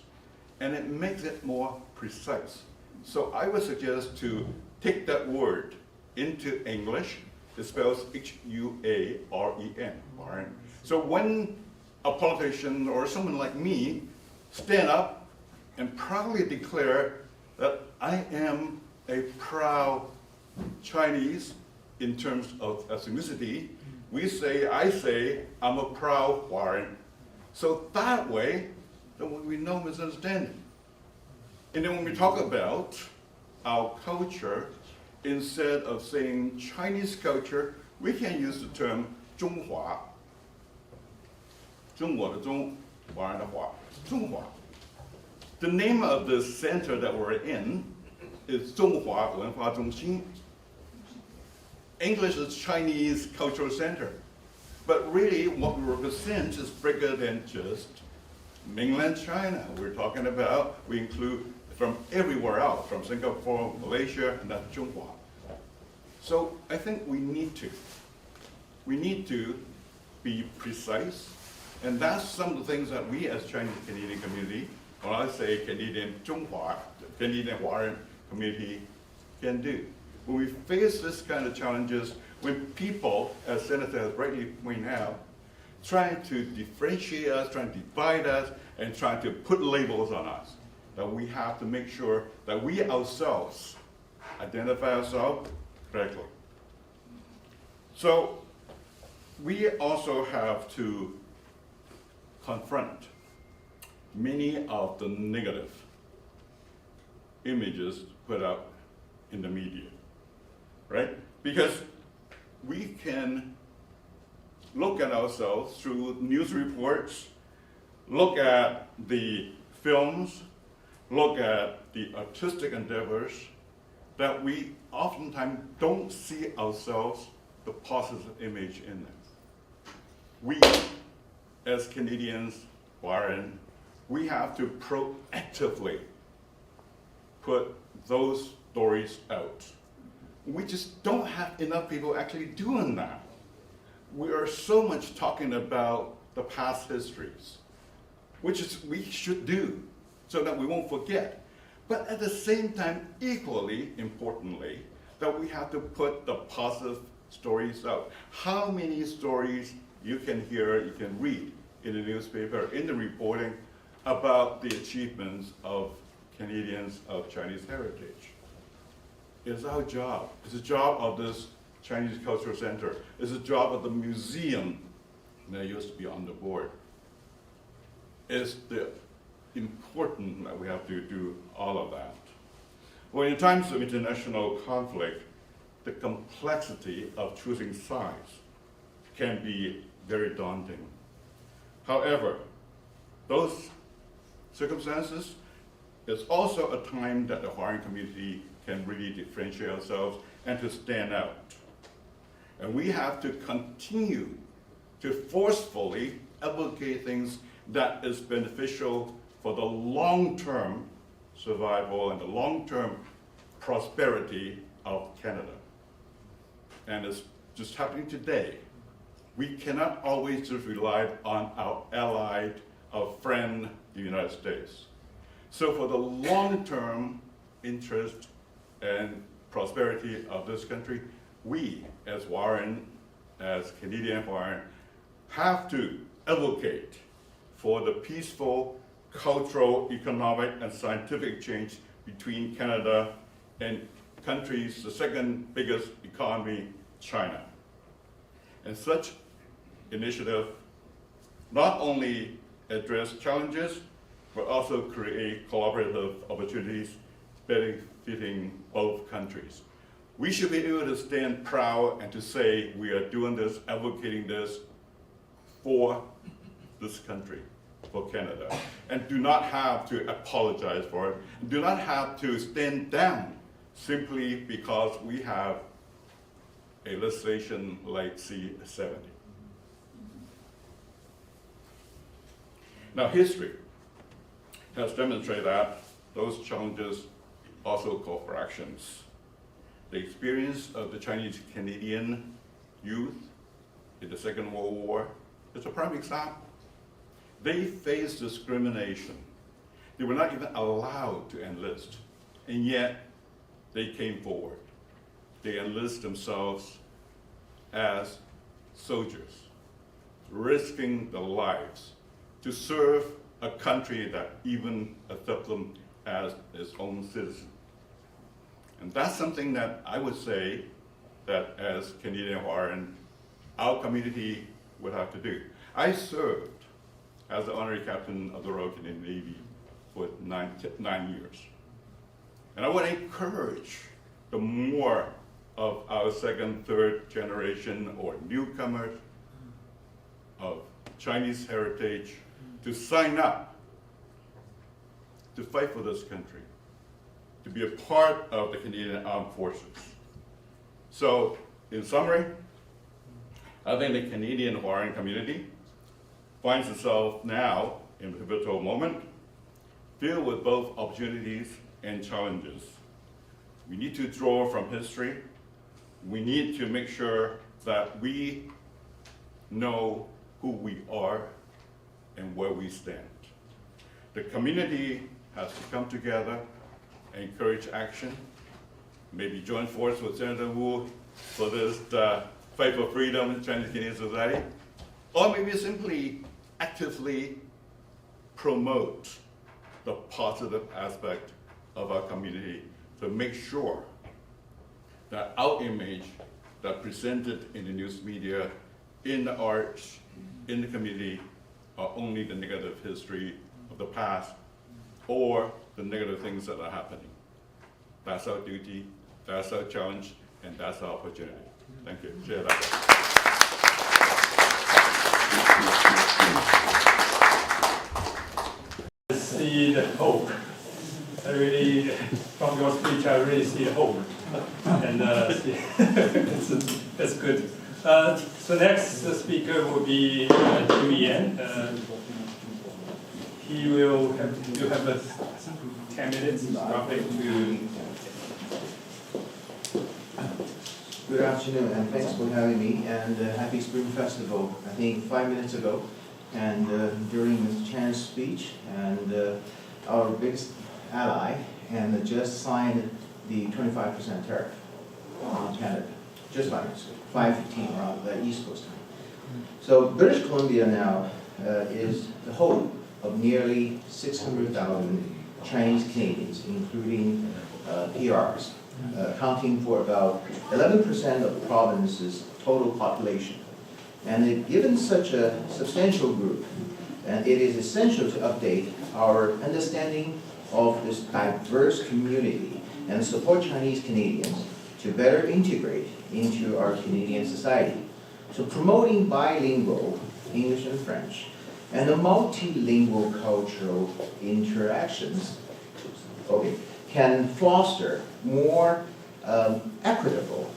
and it makes it more precise. So I would suggest to take that word into English. It spells H-U-A-R-E-N, 华人. So when a politician or someone like me stand up and proudly declare that I am a proud Chinese in terms of ethnicity, I say, I'm a proud Huaran. So that way, then we know misunderstanding. And then when we talk about our culture, instead of saying Chinese culture, we can use the term 中华.中国的中，华人的华，中华。The name of the center that we're in is 中华文化中心. English is Chinese Cultural Center. But really, what we represent is bigger than just mainland China. We're talking about, we include from everywhere else, from Singapore, Malaysia, and that's Zhonghua. So I think we need to be precise, and that's some of the things that we as Chinese Canadian community, when I say Canadian Zhonghua, Canadian Huaran community, can do. When we face this kind of challenges, when people, as Senator has rightly pointed out, trying to differentiate us, trying to divide us, and trying to put labels on us, that we have to make sure that we ourselves identify ourselves correctly. So we also have to confront many of the negative images put out in the media, right? Because we can look at ourselves through news reports, look at the films, look at the artistic endeavors, that we oftentimes don't see ourselves the positive image in them. We, as Canadians, Huaran, we have to proactively put those stories out. We just don't have enough people actually doing that. We are so much talking about the past histories, which is we should do so that we won't forget. But at the same time, equally importantly, that we have to put the positive stories out. How many stories you can hear, you can read in the newspaper, in the reporting about the achievements of Canadians of Chinese heritage? It's our job. It's the job of this Chinese Cultural Center. It's the job of the museum that used to be on the board. It's the important that we have to do all of that. Well, in times of international conflict, the complexity of choosing sides can be very daunting. However, those circumstances is also a time that the Huaran community can really differentiate ourselves and to stand out. And we have to continue to forcefully advocate things that is beneficial for the long-term survival and the long-term prosperity of Canada. And it's just happening today. We cannot always just rely on our ally, our friend, the United States. So for the long-term interest and prosperity of this country, we as Huaran, as Canadian Huaran, have to advocate for the peaceful cultural, economic, and scientific exchange between Canada and countries, the second biggest economy, China. And such initiative not only address challenges, but also create collaborative opportunities benefiting both countries. We should be able to stand proud and to say we are doing this, advocating this for this country, for Canada, and do not have to apologize for it, do not have to stand down simply because we have a legislation like C70. Now, history has demonstrated that those challenges also call for actions. The experience of the Chinese Canadian youth in the Second World War is a prime example. They faced discrimination. They were not even allowed to enlist, and yet they came forward. They enlisted themselves as soldiers, risking their lives to serve a country that even accepted them as its own citizen. And that's something that I would say that as Canadian Huaran, our community would have to do. I served as the honorary captain of the Royal Canadian Navy for 9 years. And I would encourage the more of our second, third generation or newcomers of Chinese heritage to sign up to fight for this country, to be a part of the Canadian Armed Forces. So, in summary, I think the Canadian Hawaiian community finds itself now in a pivotal moment, filled with both opportunities and challenges. We need to draw from history. We need to make sure that we know who we are and where we stand. The community has to come together, encourage action, maybe join force with Senator Wu for this fight for freedom in Chinese Canadian society, or maybe simply actively promote the positive aspect of our community to make sure that our image that presented in the news media, in the arts, in the community, are only the negative history of the past or the negative things that are happening. That's our duty, that's our challenge, and that's our opportunity. Thank you. Chair Dada. I see the hope. I really, from your speech, I really see the hope. And that's good. So next speaker will be Yuen. He will have, you have 10 minutes roughly to. Good afternoon, and thanks for having me, and happy Spring Festival. I think 5 minutes ago, and during Mr. Chan's speech, and our biggest ally, and just signed the 25% tariff on Canada, just 5 minutes ago, 5:15 around the East Coast time. So British Columbia now is the home of nearly 600,000 Chinese Canadians, including PRs. Accounting for about 11% of the province's total population. And given such a substantial group, and it is essential to update our understanding of this diverse community and support Chinese Canadians to better integrate into our Canadian society. So promoting bilingual English and French and the multilingual cultural interactions, can foster more equitable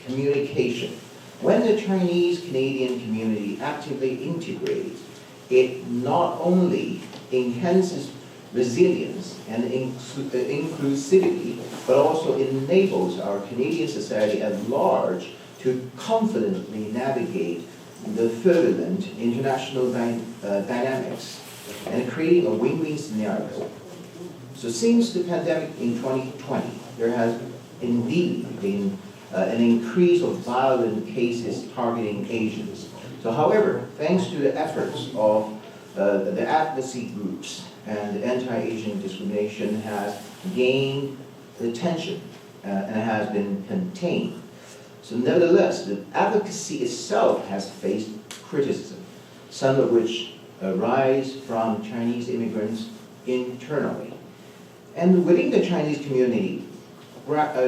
communication. When the Chinese Canadian community actively integrates, it not only enhances resilience and inclusivity, but also enables our Canadian society at large to confidently navigate the turbulent international dynamics and creating a win-win scenario. So since the pandemic in 2020, there has indeed been an increase of violent cases targeting Asians. So however, thanks to the efforts of the advocacy groups, and anti-Asian discrimination has gained attention and has been contained. So nevertheless, the advocacy itself has faced criticism, some of which arise from Chinese immigrants internally. And within the Chinese community,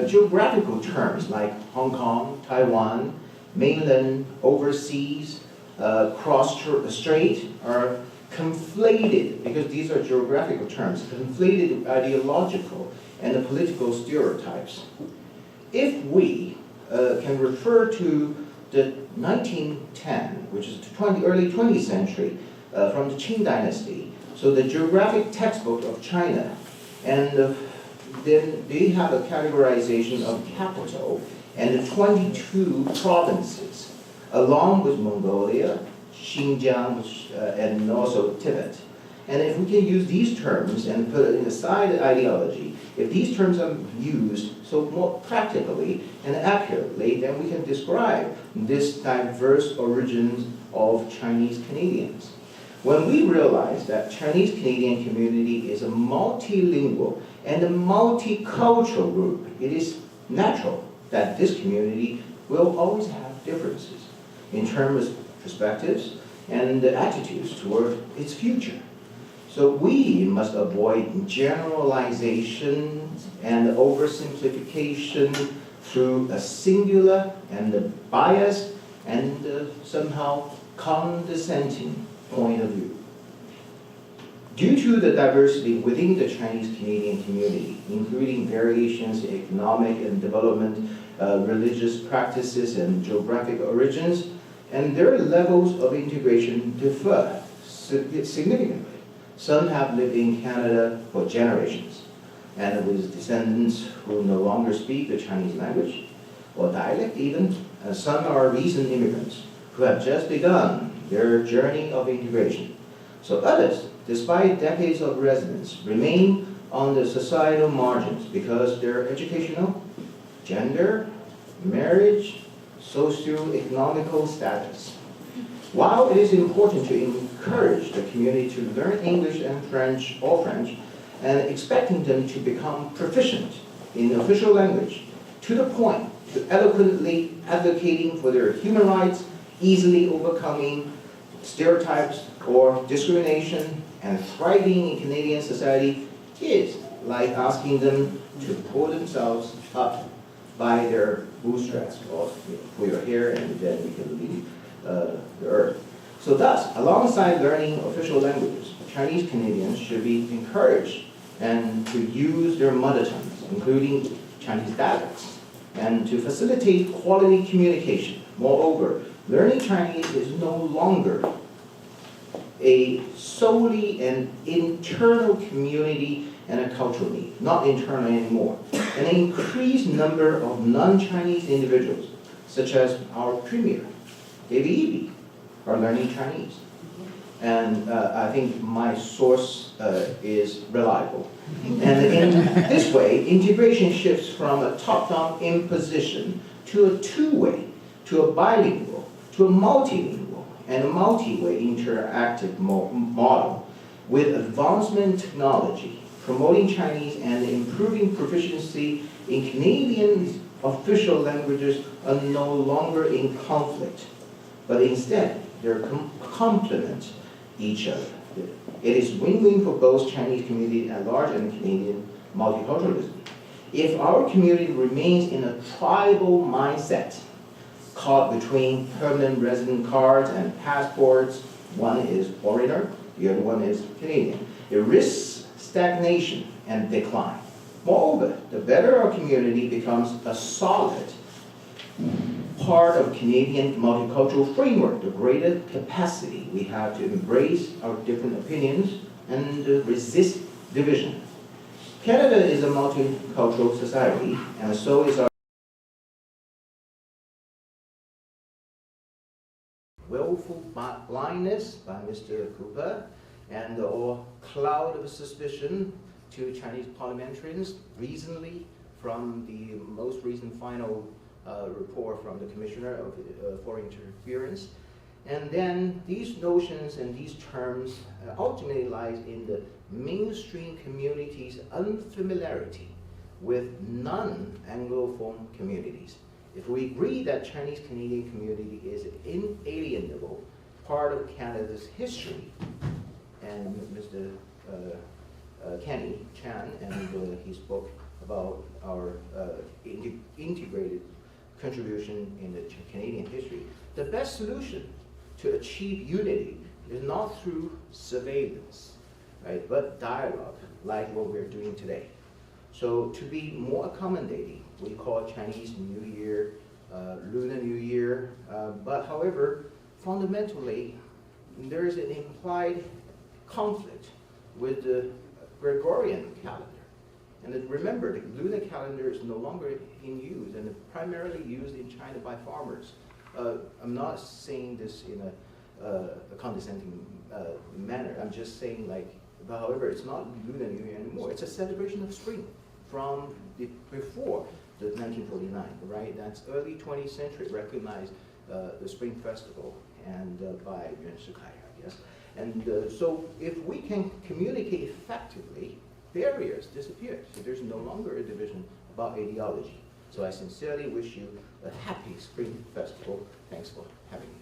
geographical terms like Hong Kong, Taiwan, mainland, overseas, cross-strait are conflated, because these are geographical terms, conflated with ideological and the political stereotypes. If we can refer to the 1910, which is the early 20th century, from the Qing dynasty, so the geographic textbook of China, and then they have a categorization of capital and the 22 provinces, along with Mongolia, Xinjiang, and also Tibet. And if we can use these terms and put it aside ideology, if these terms are used so more practically and accurately, then we can describe this diverse origins of Chinese Canadians. When we realize that Chinese Canadian community is a multilingual and a multicultural group, it is natural that this community will always have differences in terms of perspectives and attitudes toward its future. So we must avoid generalizations and oversimplification through a singular and a biased and somehow condescending point of view. Due to the diversity within the Chinese-Canadian community, including variations in economic and development, religious practices, and geographic origins, and their levels of integration differ significantly. Some have lived in Canada for generations, and with descendants who no longer speak the Chinese language, or dialect even. Some are recent immigrants who have just begun their journey of integration. So others, despite decades of residence, remain on the societal margins because their educational, gender, marriage, socio-economical status. While it is important to encourage the community to learn English and French, or French, and expecting them to become proficient in official language, to the point to eloquently advocating for their human rights, easily overcoming stereotypes or discrimination, and thriving in Canadian society is like asking them to pull themselves up by their bootstraps, or pull your hair and then we can leave the earth. So thus, alongside learning official languages, Chinese Canadians should be encouraged and to use their mother tongues, including Chinese dialects, and to facilitate quality communication. Moreover, learning Chinese is no longer a solely an internal community and a cultural need, not internal anymore. An increased number of non-Chinese individuals, such as our Premier, David Eby, are learning Chinese. And I think my source is reliable. And in this way, integration shifts from a top-down imposition to a two-way, to a bilingual, to a multilingual, and a multi-way interactive model with advancement technology, promoting Chinese and improving proficiency in Canadian official languages are no longer in conflict, but instead they complement each other. It is win-win for both Chinese community at large and Canadian multiculturalism. If our community remains in a tribal mindset, caught between permanent resident cards and passports, one is foreigner, the other one is Canadian, it risks stagnation and decline. Moreover, the better our community becomes a solid part of Canadian multicultural framework, the greater capacity we have to embrace our different opinions and resist division. Canada is a multicultural society, and so is our willful blindness by Mr. Cooper and or cloud of suspicion to Chinese parliamentarians recently from the most recent final report from the Commissioner of Foreign Interference. And then these notions and these terms ultimately lies in the mainstream community's unfamiliarity with non-Anglophone communities. If we agree that Chinese Canadian community is an inalienable part of Canada's history, and Mr. Kenny Chan and he spoke about our integrated contribution in the Canadian history, the best solution to achieve unity is not through surveillance, right, but dialogue, like what we're doing today. So to be more accommodating, we call Chinese New Year, Lunar New Year, but however, fundamentally, there is an implied conflict with the Gregorian calendar. And remember, the lunar calendar is no longer in use and primarily used in China by farmers. I'm not saying this in a condescending manner. I'm just saying, like, but however, it's not Lunar New Year anymore. It's a celebration of spring from before the 1949, right? That's early 20th century, recognized the Spring Festival and by Yuen, I guess. And so if we can communicate effectively, barriers disappear. So there's no longer a division about ideology. So I sincerely wish you a happy Spring Festival. Thanks for having me.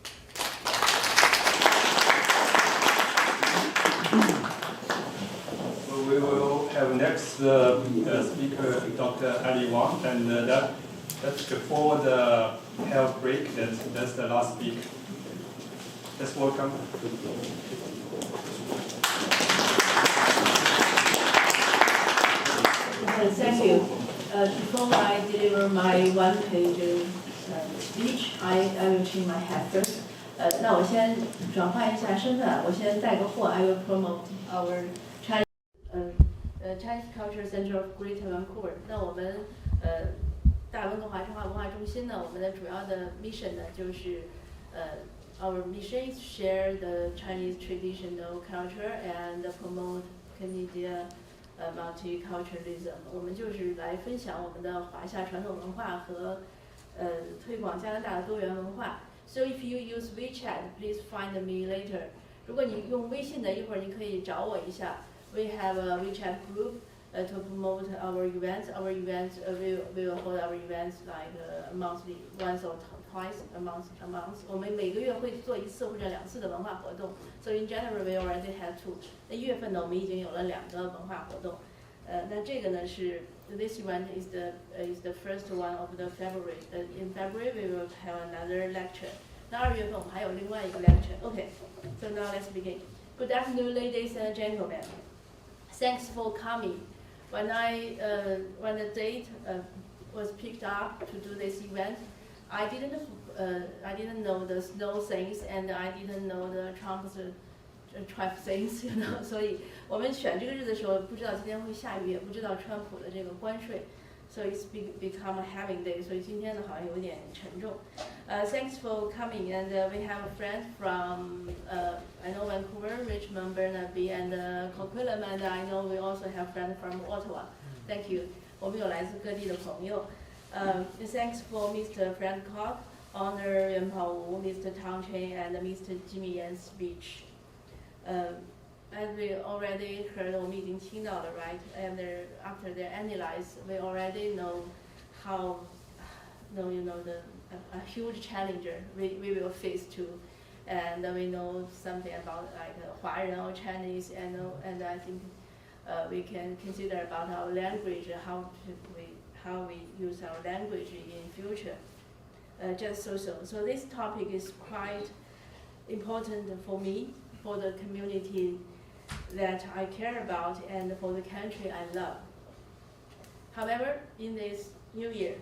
So we will have next speaker, Dr. Ali Wang, and that's before the health break. That's the last speaker. Let's welcome. Thank you. Before I deliver my one-page speech, I will change my hat first. 那我先转换一下身份，我先带个货。I will promote our Chinese Culture Center of Greater Vancouver。那我们大温哥华中华文化中心呢，我们的主要的 mission 呢就是our mission is share the Chinese traditional culture and promote Canadian multiculturalism。我们就是来分享我们的华夏传统文化和推广加拿大的多元文化。So if you use WeChat, please find me later. 如果你用微信的，一会儿你可以找我一下。We have a WeChat group to promote our events. Our events we will hold our events like monthly, once or twice a month. 我们每个月会做1次或者2次的文化活动。So in January we already had 2. 那1月份呢，我们已经有了2个文化活动。那这个呢是 this event is the first one of the February. In February we will have another lecture. 那2月份我们还有另外一个 lecture. Okay, so now let's begin. Good afternoon, ladies and gentlemen. Thanks for coming. When the date was picked up to do this event, I didn't know the snow things and I didn't know the Trump's trap things, you know. 所以我们选这个日子的时候，不知道今天会下雨，也不知道川普的这个关税。So it's become a heavy day. 所以今天呢好像有点沉重。Thanks for coming, and we have a friend from I know Vancouver, Richmond, Burnaby, and Coquitlam, and I know we also have friends from Ottawa. Thank you. 我们有来自各地的朋友。Thanks for Mr. Frank Koch, Honor Yuen, Mr. Tung Chan, and Mr. Jimmy Yan's speech. As we already heard, 我们已经听到了 right? And after they analyze, we already know how, you know, a huge challenge we will face too. And we know something about like 华人 or Chinese, and I think we can consider about our language, how we use our language in future. Just so. So this topic is quite important for me, for the community that I care about, and for the country I love. However, in this new year,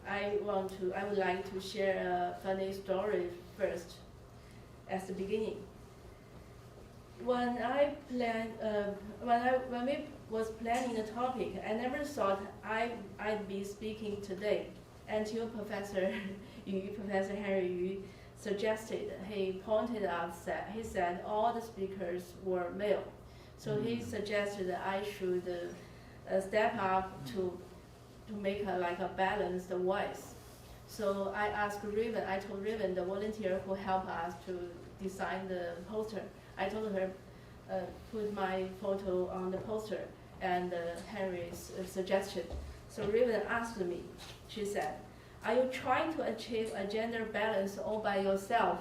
I would like to share a funny story first, as the beginning. When we was planning the topic, I never thought I'd be speaking today until Professor Henry Yu suggested. He pointed out that he said all the speakers were male, so he suggested that I should step up to make a balanced voice. So I asked Raven. I told Raven, the volunteer who helped us to design the poster. I told her put my photo on the poster and Henry's suggestion. So Raven asked me. She said, "Are you trying to achieve a gender balance all by yourself?"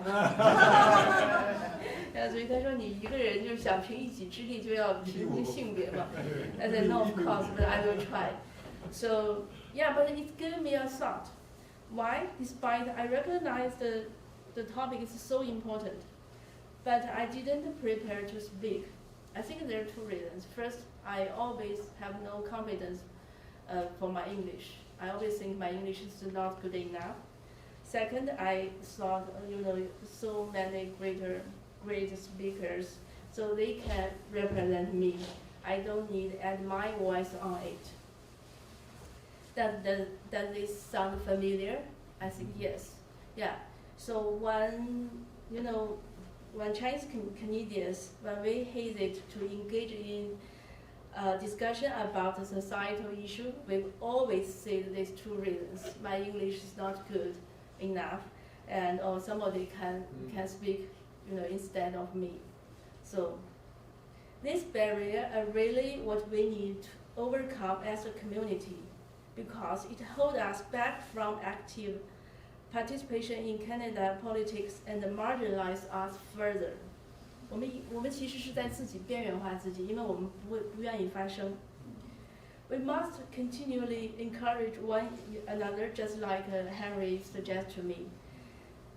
所以他说你一个人就想凭一己之力就要平衡性别嘛。I said no, of course, but I will try. So yeah, but it gave me a thought. Why? Despite I recognize the topic is so important, but I didn't prepare to speak. I think there are 2 reasons. First, I always have no confidence for my English. I always think my English is not good enough. Second, I thought, you know, so many great speakers, so they can represent me. I don't need to add my voice on it. Does this sound familiar? I think yes. Yeah. So when Chinese Canadians, when we hesitate to engage in discussion about the societal issue, we always say these 2 reasons. My English is not good enough, and or somebody can speak, you know, instead of me. So this barrier are really what we need to overcome as a community, because it holds us back from active participation in Canada politics and marginalize us further. 我们其实是在自己边缘化自己，因为我们不愿意发声。We must continually encourage one another, just like Henry suggested to me.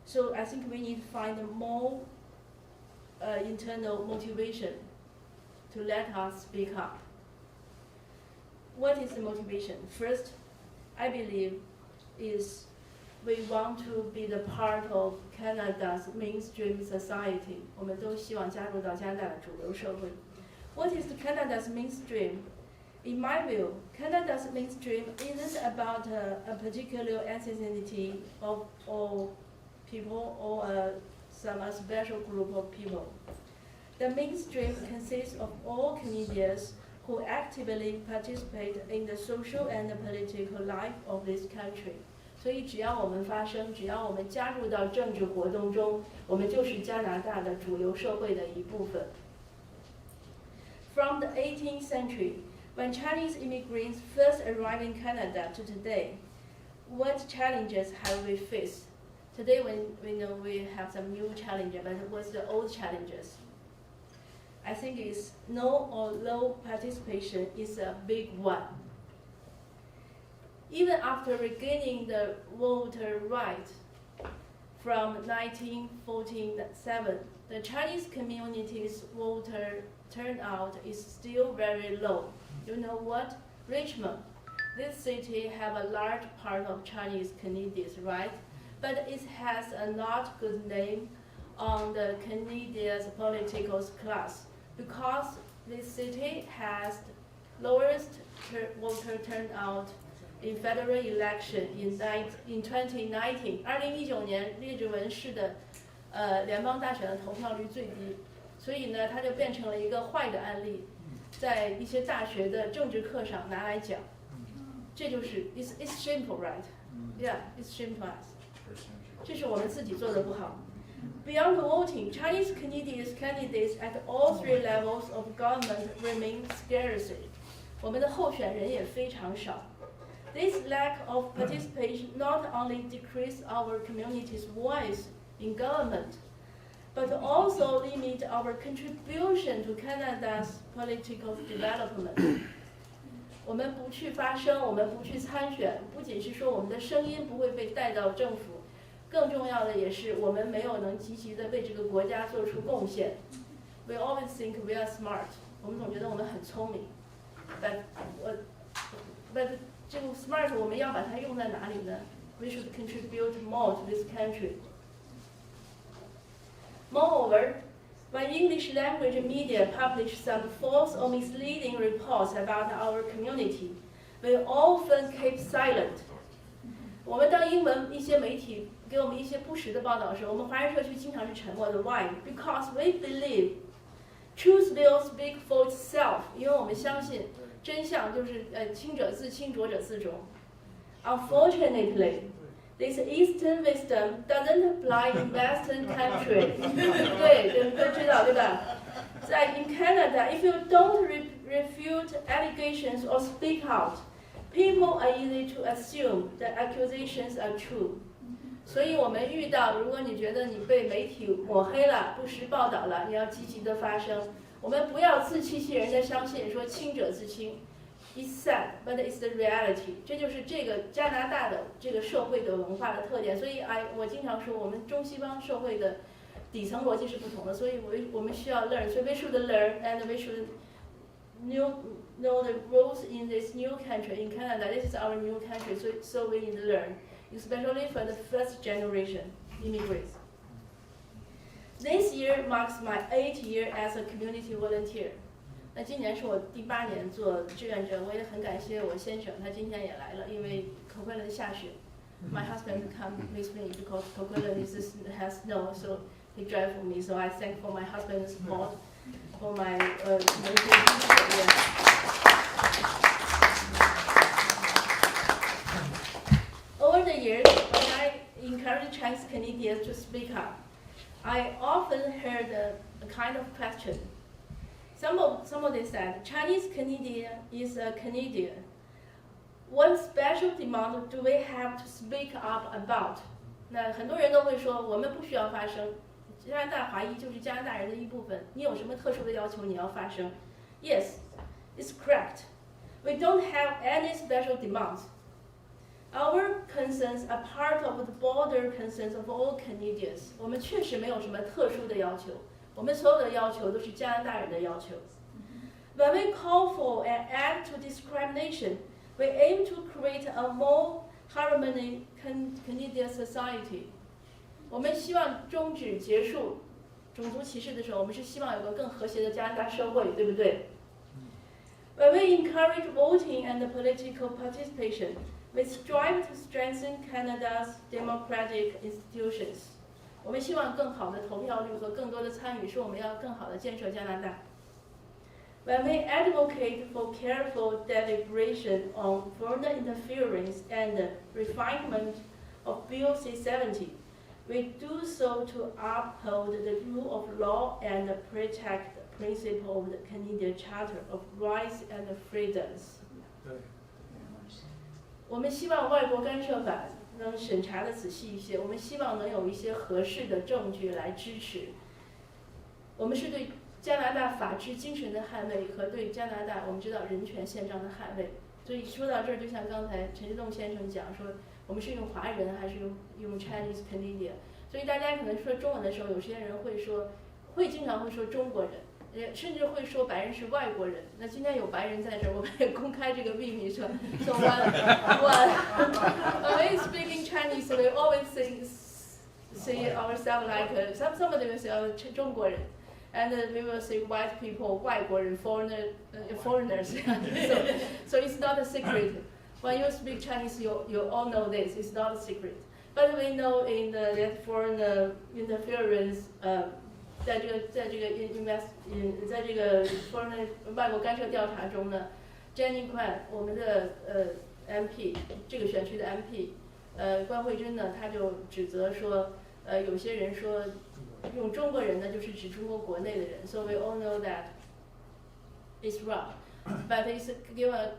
So I think we need to find more internal motivation to let us speak up. What is the motivation? First, I believe is we want to be the part of Canada's mainstream society. 我们都希望加入到加拿大的主流社会。What is Canada's mainstream? In my view, Canada's mainstream isn't about a particular ethnicity of all people or some special group of people. The mainstream consists of all Canadians who actively participate in the social and political life of this country. 所以只要我们发声，只要我们加入到政治活动中，我们就是加拿大的主流社会的一部分。From the 18th century, when Chinese immigrants first arrived in Canada to today, what challenges have we faced? Today we know we have some new challenges, but what's the old challenges? I think it's no or low participation is a big one. Even after regaining the voter right from 1947, the Chinese community's voter turnout is still very low. You know what? Richmond, this city have a large part of Chinese Canadians, right? But it has a not good name on the Canadian political class because this city has lowest voter turnout in federal election in 2019. 2019年列治文市的联邦大选的投票率最低，所以呢，它就变成了一个坏的案例，在一些大学的政治课上拿来讲。这就是 it's shameful, right? Yeah, it's shameful us. 这是我们自己做的不好。Beyond voting, Chinese Canadians candidates at all three levels of government remain scarce. 我们的候选人也非常少。This lack of participation not only decreases our community's voice in government, but also limits our contribution to Canada's political development. 我们不去发声，我们不去参选，不仅是说我们的声音不会被带到政府，更重要的也是我们没有能积极的为这个国家做出贡献。We always think we are smart. 我们总觉得我们很聪明 but 这个 smart 我们要把它用在哪里呢 ？We should contribute more to this country. Moreover, when English language media publish some false or misleading reports about our community, we often keep silent. 我们当英文一些媒体给我们一些不实的报道的时候，我们华人社区经常是沉默的。Why? Because we believe truth will speak for itself. 因为我们相信真相就是清者自清，浊者自浊。Unfortunately, this Eastern wisdom doesn't apply in Western countries. 对，你们知道对吧？在 in Canada, if you don't refute allegations or speak out, people are easy to assume that accusations are true. 所以我们遇到，如果你觉得你被媒体抹黑了、不实报道了，你要积极的发声。我们不要自欺欺人的相信说清者自清。It's sad, but it's the reality. 这就是这个加拿大的这个社会的文化的特点。所以我经常说，我们中西方社会的底层逻辑是不同的，所以我们需要 learn. So we should learn and we should know the rules in this new country, in Canada. This is our new country, so we need to learn, especially for the first generation immigrants. This year marks my 8th year as a community volunteer. 那今年是我第8年做志愿者，我也很感谢我先生，他今天也来了，因为Coquitlam下雪。My husband come with me because Coquitlam has snow, so he drive for me. So I thank for my husband's support for my community. Over the years, when I encourage Chinese Canadians to speak up, I often heard a kind of question. Somebody said, Chinese Canadian is a Canadian. What special demand do we have to speak up about? 那很多人都会说，我们不需要发声。加拿大华裔就是加拿大人的一部分。你有什么特殊的要求，你要发声。Yes, it's correct. We don't have any special demands. Our concerns are part of the broader concerns of all Canadians. 我们确实没有什么特殊的要求。我们所有的要求都是加拿大人的要求。When we call for and act to discrimination, we aim to create a more harmonious Canadian society. 我们希望终止结束种族歧视的时候，我们是希望有个更和谐的加拿大社会，对不对？ When we encourage voting and political participation, we strive to strengthen Canada's democratic institutions. 我们希望更好的投票率和更多的参与，是我们要更好的建设加拿大。When we advocate for careful deliberation on foreign interference and refinement of Bill C-70, we do so to uphold the rule of law and protect the principle of the Canadian Charter of Rights and Freedoms. 我们希望外国干涉法能审查的仔细一些，我们希望能有一些合适的证据来支持。我们是对加拿大法治精神的捍卫和对加拿大我们知道人权宪章的捍卫。所以说到这儿，就像刚才陈志栋先生讲说，我们是用华人还是用 Chinese Canadian？ 所以大家可能说中文的时候，有些人会经常会说中国人，甚至会说白人是外国人。那今天有白人在这儿，我们也公开这个秘密说。So when we speaking Chinese, we always say ourselves like somebody will say 中国人。And we will say white people, 外国人 foreigners. so it's not a secret. When you speak Chinese, you all know this. It's not a secret. But we know in that foreign interference, 在这个 foreign 外国干涉调查中呢 ，Jenny Kwan 我们的MP 这个选区的 MP， 关慧珍呢，他就指责说，有些人说。用中国人呢，就是指中国国内的人。So we all know that it's wrong, but it's give a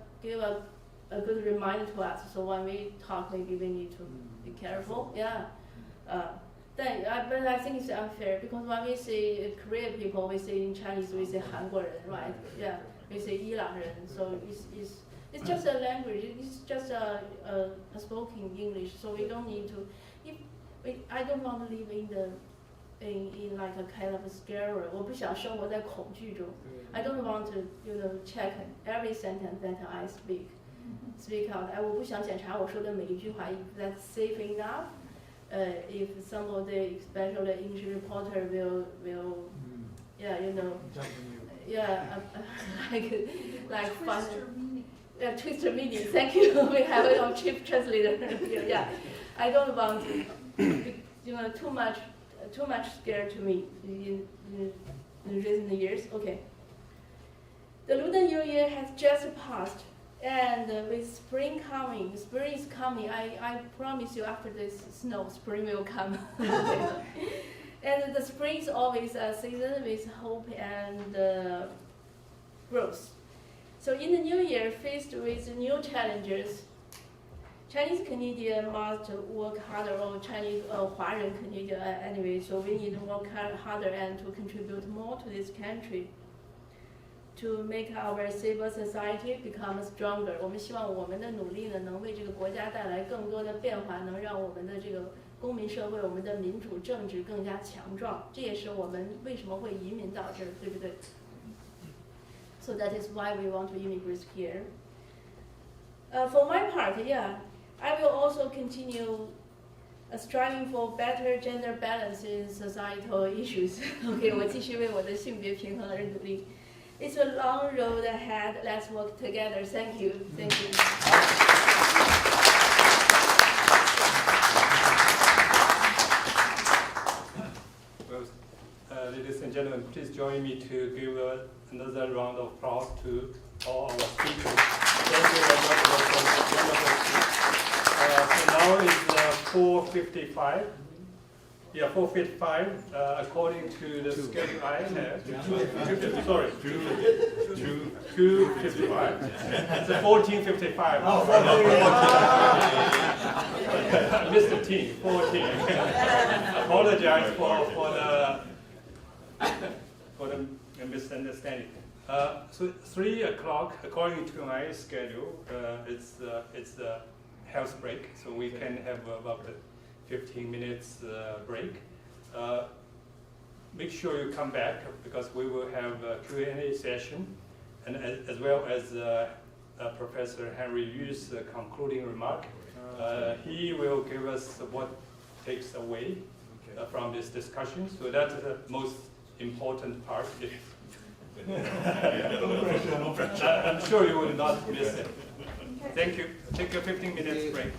good reminder to us. So when we talk, maybe we need to be careful. Yeah. But I think it's unfair because when we say Korean people, we say in Chinese we say 韩国人, right? Yeah. We say 伊朗人. So it's just a language. It's just a spoken English. So we don't need to. I don't want to live in like a kind of a scare. 我不想生活在恐惧中。I don't want to, check every sentence that I speak out. 我不想检查我说的每一句话 if that's safe enough. If somebody, especially English reporter, will, yeah, yeah, like fun. Yeah, twister meaning. Thank you. We have our chief translator here. Yeah, I don't want to, too much scared to me in recent years. Okay. The Lunar New Year has just passed, and with spring is coming. I promise you, after this snow, spring will come. And the spring is always a season with hope and growth. So in the new year, faced with new challenges, Chinese Canadian must work harder, or Chinese 华人 Canadian anyway. So we need to work harder and to contribute more to this country, to make our civil society become stronger. 我们希望我们的努力呢，能为这个国家带来更多的变化，能让我们的这个公民社会、我们的民主政治更加强壮。这也是我们为什么会移民到这儿，对不对？So that is why we want to immigrate here. For my part, yeah. I will also continue striving for better gender balance in societal issues. Okay, 我继续为我的性别平衡而努力。It's a long road ahead. Let's work together. Thank you. Thank you. Well, ladies and gentlemen, please join me to give another round of applause to all our speakers. Thank you very much for the wonderful speech. So now it's 4:55. Yeah, 4:55. According to the schedule I have. 2:55. It's 14:55. Oh, 14. Mr. Ting, 14. Apologize for the misunderstanding. So 3 o'clock, according to my schedule, it's a health break, so we can have about 15 minutes break. make sure you come back because we will have a Q&A session, and as well as Professor Henry Yu's concluding remark. He will give us what takes away from this discussion. So that's the most important part. I'm sure you will not miss it. Thank you. Take a 15 minutes break.